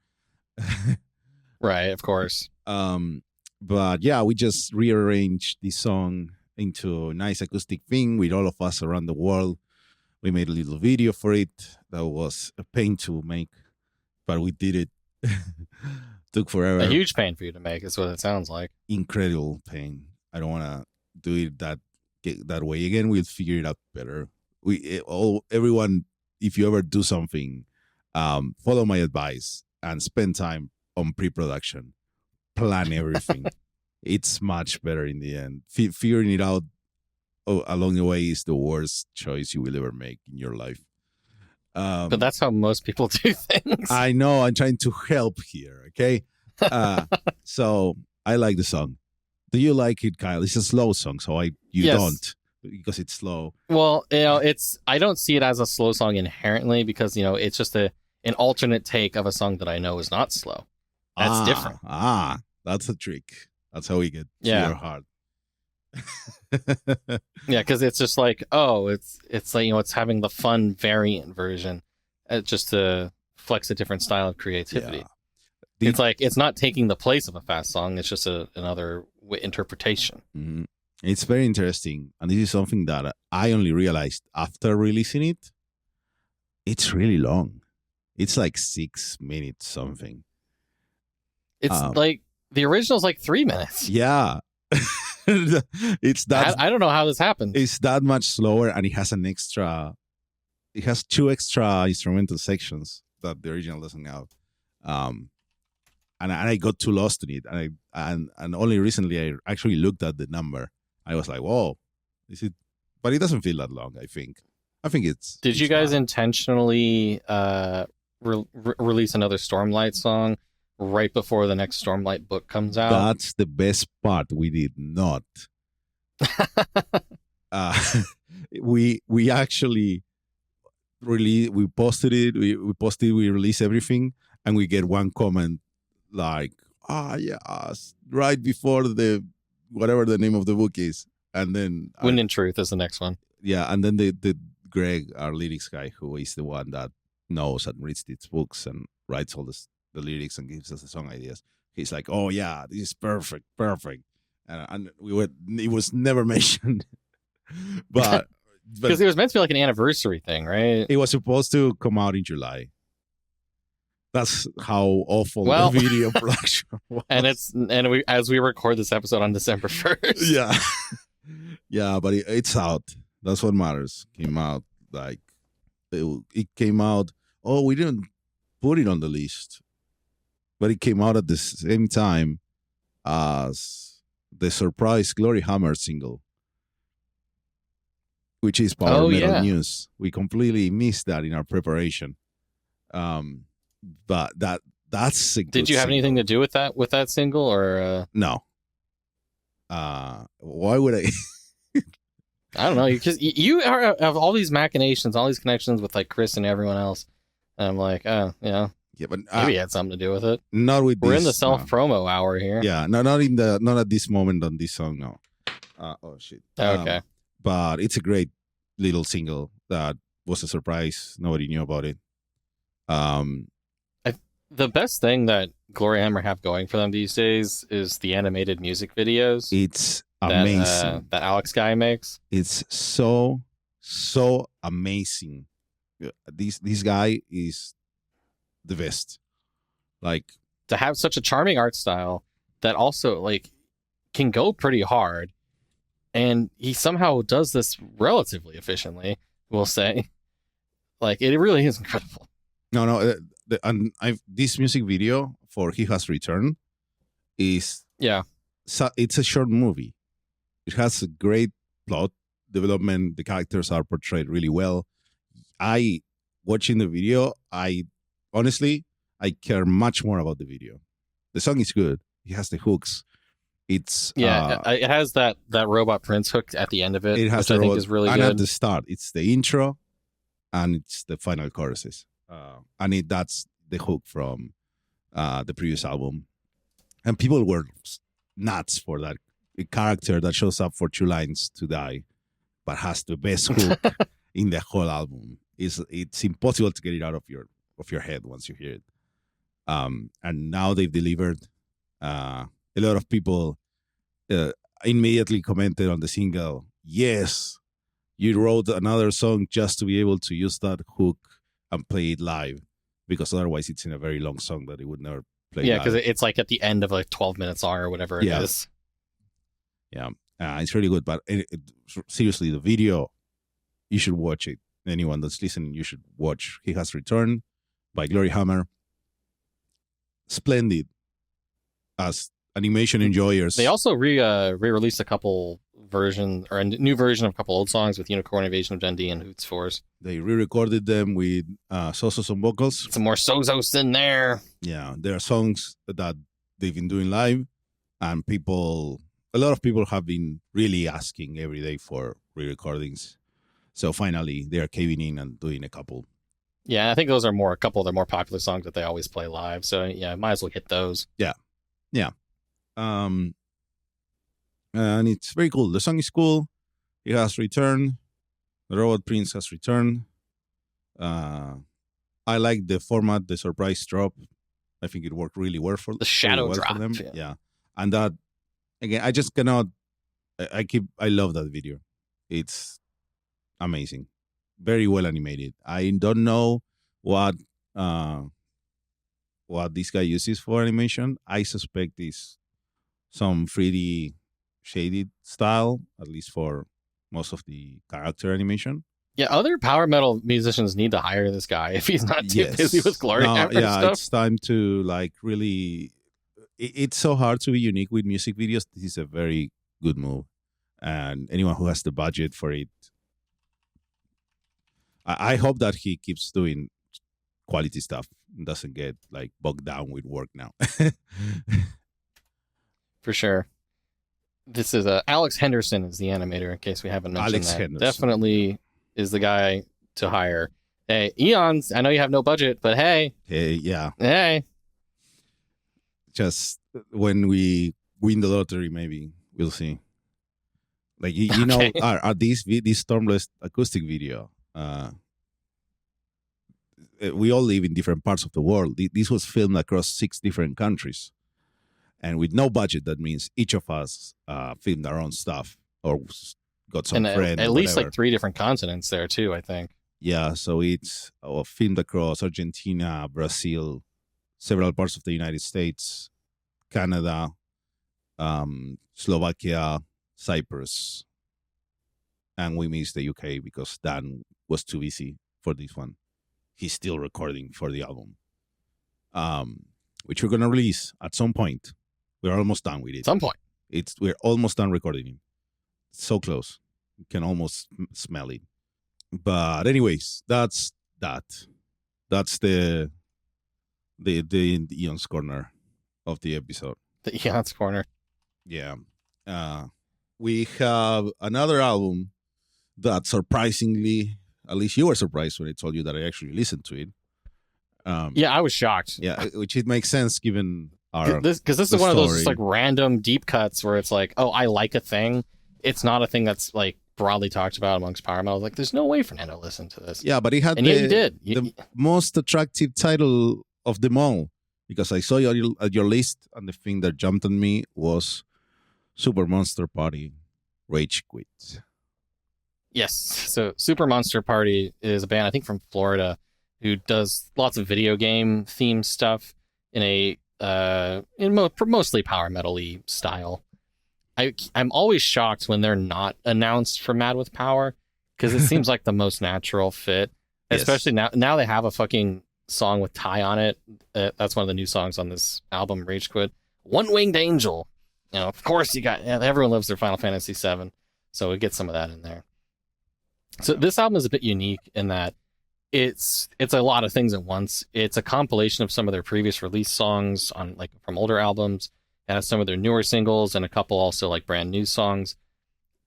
Right, of course. But yeah, we just rearranged the song into a nice acoustic thing with all of us around the world. We made a little video for it that was a pain to make, but we did it. Took forever. A huge pain for you to make is what it sounds like. Incredible pain. I don't want to do it that way again. We'll figure it out better. Everyone, if you ever do something, follow my advice and spend time on pre-production. Plan everything. It's much better in the end. Figuring it out along the way is the worst choice you will ever make in your life. But that's how most people do things. I know. I'm trying to help here. Okay. So I like the song. Do you like it, Kyle? It's a slow song, so Yes. don't, because it's slow. Well, I don't see it as a slow song inherently because it's just an alternate take of a song that I know is not slow. That's different. That's a trick. That's how we get to Yeah. your heart. Yeah, because it's just like, it's like it's having the fun variant version, just to flex a different style of creativity. Yeah. It's like it's not taking the place of a fast song. It's just another interpretation. Mhm. It's very interesting, and this is something that I only realized after releasing it. It's really long. It's like 6 minutes something. It's like the original's like 3 minutes. Yeah. It's that. I don't know how this happened. It's that much slower, and it has it has 2 extra instrumental sections that the original doesn't have. And I got too lost in it, and only recently I actually looked at the number. I was like, whoa, is it? But it doesn't feel that long. I think it's. Did you it's guys fine. intentionally release another Stormlight song right before the next Stormlight book comes out? That's the best part. We did not. We actually we posted it. We released everything, and we get one comment like, yes, right before the whatever the name of the book is, and then Wind and Truth is the next one. yeah, and then the Greg, our lyrics guy, who is the one that knows and reads these books and writes all the lyrics and gives us the song ideas. He's like, oh yeah, this is perfect, and it was never mentioned, but Because it was meant to be like an anniversary thing, right? it was supposed to come out in July. That's how awful Well, the video production was. And we as we record this episode on December 1st. Yeah. Yeah, but it's out. That's what matters. Came out like it came out. Oh, we didn't put it on the list, but it came out at the same time as the surprise Gloryhammer single, which is Power Metal News. We completely missed that in our preparation. But that's a good Did you have single. anything to do with that single, or No. Why would I? I don't know, because you have all these machinations, all these connections with like Chris and everyone else. And I'm like, oh, yeah, but maybe it had something to do with it. not with We're this, in the self promo hour here. Yeah, not at this moment on this song. No. Oh shit. Okay. But it's a great little single that was a surprise. Nobody knew about it. The best thing that Gloryhammer have going for them these days is the animated music videos. It's amazing. That Alex guy makes. It's so amazing. This guy is the best. Like, to have such a charming art style that also like can go pretty hard, and he somehow does this relatively efficiently, we'll say. Like, it really is incredible. no, this music video for He Has Returned is it's a short movie. It has a great plot development. The characters are portrayed really well. Watching the video, I care much more about the video. The song is good. It has the hooks. It's it has that robot Prince hook at the end of it, it has which I think is really good. And at the start, it's the intro, and it's the final choruses, and that's the hook from the previous album. And people were nuts for that character that shows up for 2 lines to die, but has the best hook in the whole album. It's impossible to get it out of your head once you hear it. And now they've delivered. A lot of people immediately commented on the single, yes, you wrote another song just to be able to use that hook and play it live, because otherwise it's in a very long song that it would never play live. Yeah, because it's like at the end of a 12-minute song or whatever it is. Yeah, it's really good. But seriously, the video, you should watch it. Anyone that's listening, you should watch He Has Returned by Gloryhammer. Splendid as animation enjoyers. They also re-released a couple versions, or a new version of a couple old songs with Unicorn Invasion of Dundee and Hoots Force. They re-recorded them with Sosos on vocals. Some more Sozos in there. Yeah, there are songs that they've been doing live, and a lot of people have been really asking every day for re-recordings. So finally, they are caving in and doing a couple. Yeah, I think those are a couple of their more popular songs that they always play live. So yeah, might as well hit those. Yeah. And it's very cool. The song is cool. It has returned. The Robot Prince has returned. I like the format, the surprise drop. I think it worked really well for the shadow really well drop. For them. Yeah, and that again, I just cannot. I love that video. It's amazing, very well animated. I don't know what this guy uses for animation. I suspect it's some 3D shaded style, at least for most of the character animation. Yeah, other power metal musicians need to hire this guy if he's not too busy with Gloryhammer stuff. It's time to really. It's so hard to be unique with music videos. This is a very good move, and anyone who has the budget for it, I hope that he keeps doing quality stuff and doesn't get like bogged down with work now. For sure. This is Alex Henderson is the animator, in case we haven't mentioned Alex that. Henderson. Definitely is the guy to hire. Hey, Eons, I know you have no budget, but hey. Hey. Just when we win the lottery, maybe we'll see. Like you know, are these Stormless acoustic video? We all live in different parts of the world. This was filmed across 6 different countries, and with no budget. That means each of us filmed our own stuff or got some friends. At least like 3 different continents there too, I think. Yeah, so it's filmed across Argentina, Brazil, several parts of the United States, Canada, Slovakia, Cyprus, and we missed the UK because Dan was too busy for this one. He's still recording for the album, which we're gonna release at some point. We're almost done with it. Some point. We're almost done recording it. So close, you can almost smell it. But anyways, that's that. That's the Eons Corner of the episode. The Eons Corner. Yeah. We have another album that surprisingly, at least you were surprised when I told you that I actually listened to it. Yeah, I was shocked. Yeah, which it makes sense given our this is one of those just like random deep cuts where it's like, oh, I like a thing. It's not a thing that's like broadly talked about amongst power metal. Like, there's no way Fernando listened to this. Yeah, but he had you did. The most attractive title of them all, because I saw you at your list, and the thing that jumped on me was Super Monster Party Rage Quit. Yes. So Super Monster Party is a band, I think, from Florida, who does lots of video game themed stuff in mostly power metal-y style. I'm always shocked when they're not announced for Mad with Power, because it seems like the most natural fit. Yes. Especially now they have a fucking song with Ty on it. That's one of the new songs on this album, Rage Quit. One Winged Angel. You know, of course everyone loves their Final Fantasy VII, so we get some of that in there. So this album is a bit unique in that it's a lot of things at once. It's a compilation of some of their previous release songs on like from older albums. It has some of their newer singles and a couple also like brand new songs,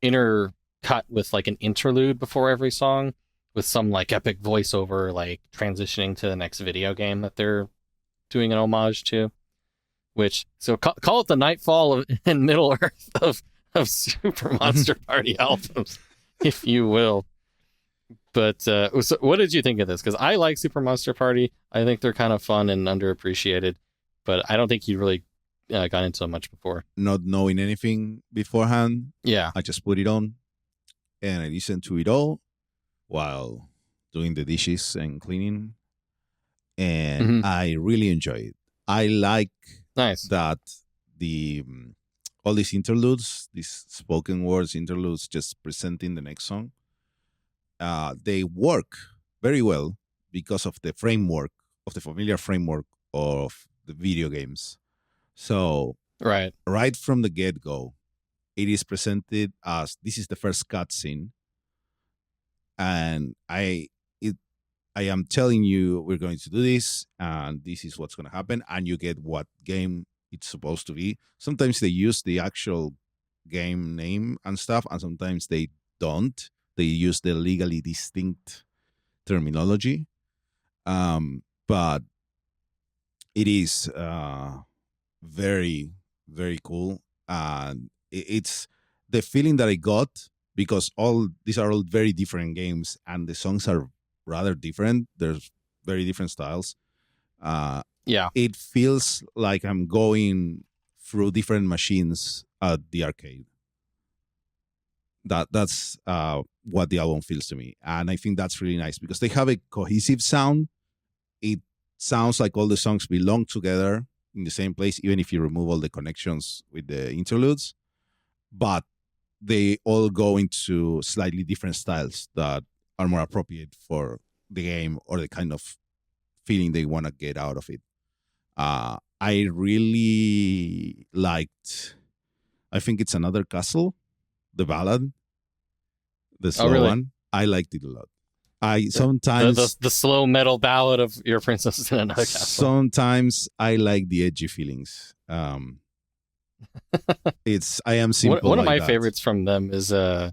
intercut with like an interlude before every song with some like epic voiceover, like transitioning to the next video game that they're doing an homage to. which so call it the Nightfall and Middle Earth of Super Monster Party albums, if you will. But so what did you think of this? Because I like Super Monster Party. I think they're kind of fun and underappreciated, but I don't think you really got into them much before. Not knowing anything beforehand, Yeah. I just put it on and I listened to it all while doing the dishes and cleaning. And I really enjoy it. I like that the all these interludes, these spoken words interludes, just presenting the next song, they work very well because of the framework, of the familiar framework of the video games. So right from the get-go, it is presented as this is the first cutscene, and I am telling you we're going to do this, and this is what's going to happen, and you get what game it's supposed to be. Sometimes they use the actual game name and stuff, and sometimes they don't. They use the legally distinct terminology, but it is very, very cool, and it's the feeling that I got because all these are all very different games, and the songs are rather different. There's very different styles. It feels like I'm going through different machines at the arcade. That's what the album feels to me, and I think that's really nice because they have a cohesive sound. It sounds like all the songs belong together in the same place, even if you remove all the connections with the interludes, but they all go into slightly different styles that are more appropriate for the game or the kind of feeling they want to get out of it. I really liked, I think it's Another Castle, the ballad, the slow one. I liked it a lot. I sometimes the slow metal ballad of Your Princess in Another Castle. Sometimes I like the edgy feelings. I am simple. One of my favorites from them is the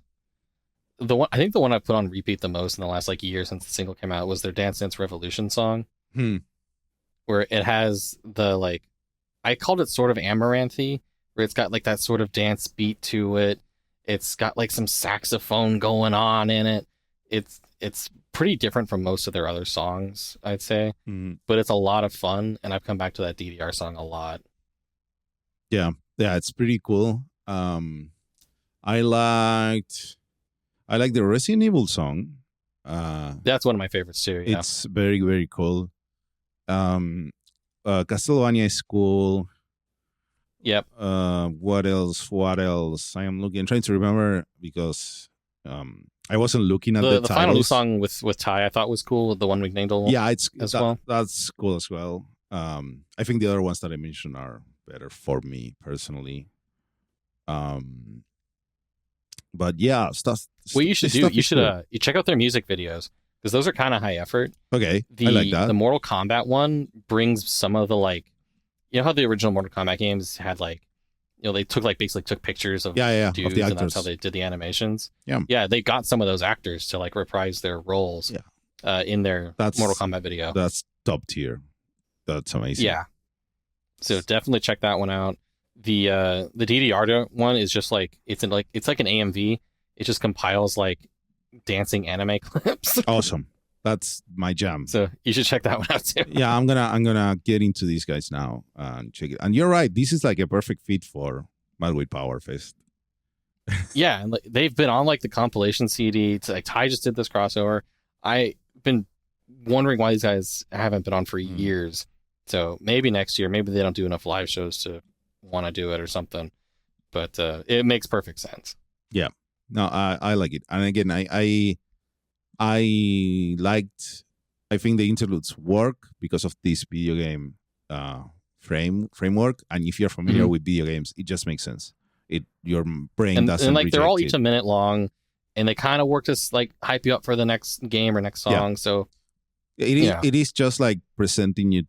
one. I think the one I put on repeat the most in the last year since the single came out was their Dance Dance Revolution song, where it has the I called it sort of amaranthy, where it's got that sort of dance beat to it. It's got some saxophone going on in it. It's pretty different from most of their other songs, I'd say, but it's a lot of fun, and I've come back to that DDR song a lot. Yeah, it's pretty cool. I liked the Resident Evil song. That's one of my favorites too. Yeah. It's very, very cool. Castlevania is cool. Yep. What else? I'm trying to remember because I wasn't looking at the final new song with Ty. I thought was cool. The One Week Ningdal. Yeah, that's cool as well. I think the other ones that I mentioned are better for me personally. But yeah, stuff. What you should you check out their music videos because those are kind of high effort. Okay, I like that. The Mortal Kombat one brings some of the how the original Mortal Kombat games had they took basically took pictures of dudes, of the actors. And that's how they did the animations. Yeah, they got some of those actors to reprise their roles. In their Mortal Kombat video. That's top tier. That's amazing. Yeah. So definitely check that one out. The DDR one is just it's like an AMV. It just compiles dancing anime clips. Awesome. That's my jam. So you should check that one out too. Yeah, I'm gonna get into these guys now and check it. And you're right, this is a perfect fit for Mad with Power Fest. Yeah, and they've been on the compilation CD. Ty just did this crossover. I've been wondering why these guys haven't been on for years. So maybe next year, maybe they don't do enough live shows to want to do it or something. But it makes perfect sense. Yeah. No, I like it. And again, I liked, I think the interludes work because of this video game framework. And if you're familiar with video games, it just makes sense. Your brain doesn't and they're all each a minute long, and they kind of work to hype you up for the next game or next song. Yeah. So it is just presenting you,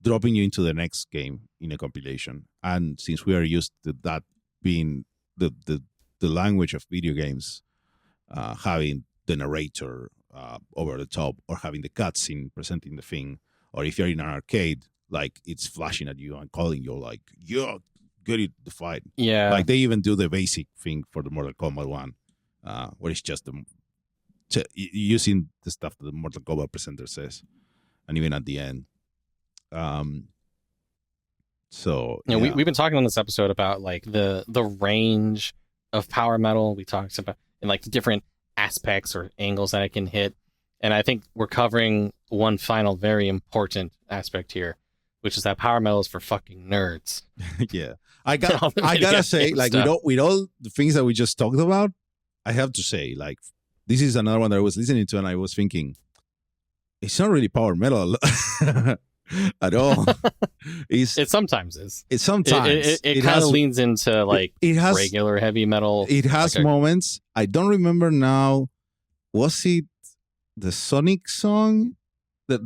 dropping you into the next game in a compilation. And since we are used to that being the language of video games, having the narrator over the top or having the cutscene presenting the thing, or if you're in an arcade, like it's flashing at you and calling you like, "You're good at the fight." Yeah. Like they even do the basic thing for the Mortal Kombat one, where it's just using the stuff that the Mortal Kombat presenter says, and even at the end. So you know, we've been talking on this episode about like the range of power metal. We talked about and like the different aspects or angles that it can hit, and I think we're covering one final very important aspect here, which is that power metal is for fucking nerds. Yeah, I gotta say, like with all the things that we just talked about, I have to say, like this is another one that I was listening to and I was thinking, it's not really power metal at all. It sometimes is. It sometimes it kind of leans into like it has regular heavy metal. It has moments. I don't remember now. Was it the Sonic song? I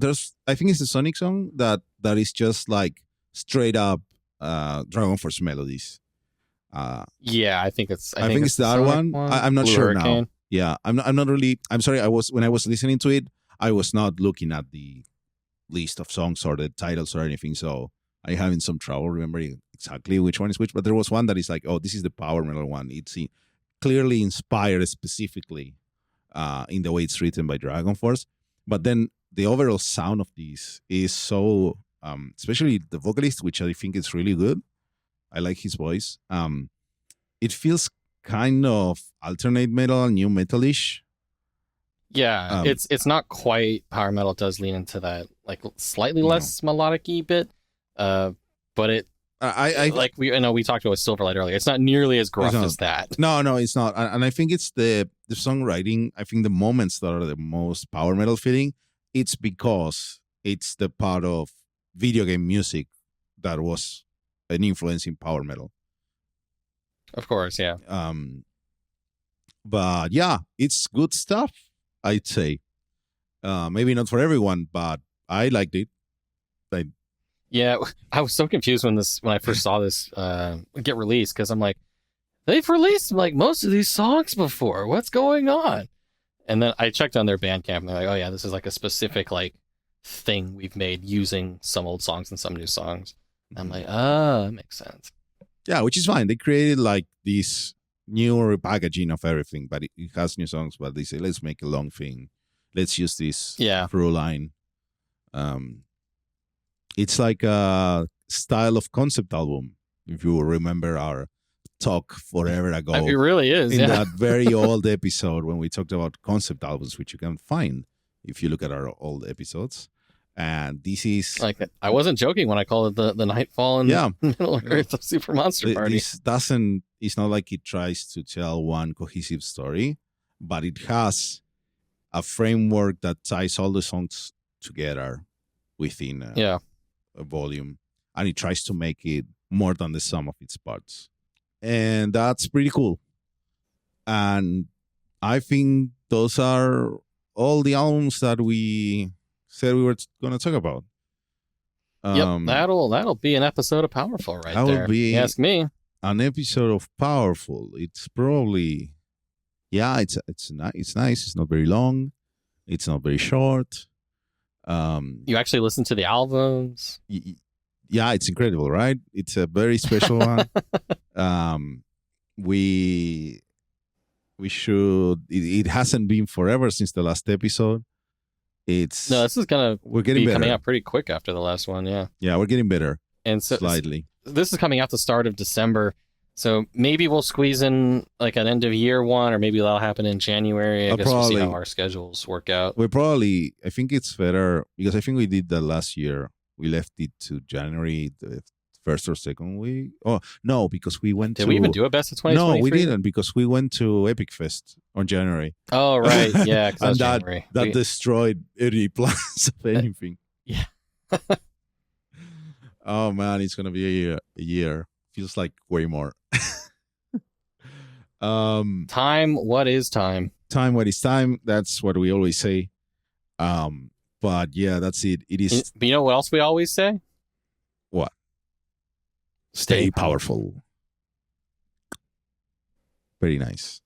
think it's the Sonic song that is just like straight up Dragon Force melodies. Yeah, I think it's that one. I'm not Blue sure Hurricane. now. Yeah, I'm not really. I'm sorry. When I was listening to it, I was not looking at the list of songs or the titles or anything, so I having some trouble remembering exactly which one is which. But there was one that is like, oh, this is the power metal one. It's clearly inspired specifically in the way it's written by Dragon Force. But then the overall sound of this is so, especially the vocalist, which I think is really good. I like his voice. It feels kind of alternate metal, new metalish. Yeah, it's not quite power metal. It does lean into that like slightly less melodic-y bit, but it. I like we talked about Stilverlight earlier. It's not nearly as gruff as that. No, it's not. And I think it's the songwriting. I think the moments that are the most power metal feeling, it's because it's the part of video game music that was an influence in power metal. Of course, yeah. But yeah, it's good stuff, I'd say. Maybe not for everyone, but I liked it. Yeah, I was so confused when I first saw this get released, because I'm like, they've released like most of these songs before. What's going on? And then I checked on their Bandcamp, and they're like, oh yeah, this is like a specific like thing we've made using some old songs and some new songs. And I'm like, that makes sense. Yeah, which is fine. They created like this new repackaging of everything, but it has new songs. But they say, let's make a long thing. Let's use this through line. It's like a style of concept album. If you remember our talk forever ago, it really is in that very old episode when we talked about concept albums, which you can find if you look at our old episodes. And this is like, I wasn't joking when I called it the Nightfall and Middle Earth of Super Monster Party. It's not like it tries to tell one cohesive story, but it has a framework that ties all the songs together within a volume, and it tries to make it more than the sum of its parts. And that's pretty cool. And I think those are all the albums that we said we were going to talk about. That'll be an episode of Powerful right there. That would be, ask me, an episode of Powerful. It's probably, it's nice. It's not very long. It's not very short. You actually listen to the albums? Yeah, it's incredible, right? It's a very special one. We should. It hasn't been forever since the last episode. This is we're getting better. Coming out pretty quick after the last one. Yeah, we're getting better. And so slightly. This is coming out the start of December. So maybe we'll squeeze in like an end of year one, or maybe that'll happen in January. I guess we'll see how our schedules work out. I think it's better because I think we did that last year. We left it to January, the first or second week. Oh, no, because we went Did we even do a best of 2023? No, we didn't, because we went to Epic Fest on January. Oh, right. Yeah. And that destroyed any plans of anything. Yeah. Oh, man, it's going to be a year. Feels like way more. Time, what is time? Time, what is time? That's what we always say. But yeah, that's it. It is. But you know what else we always say? What? Stay powerful. Very nice.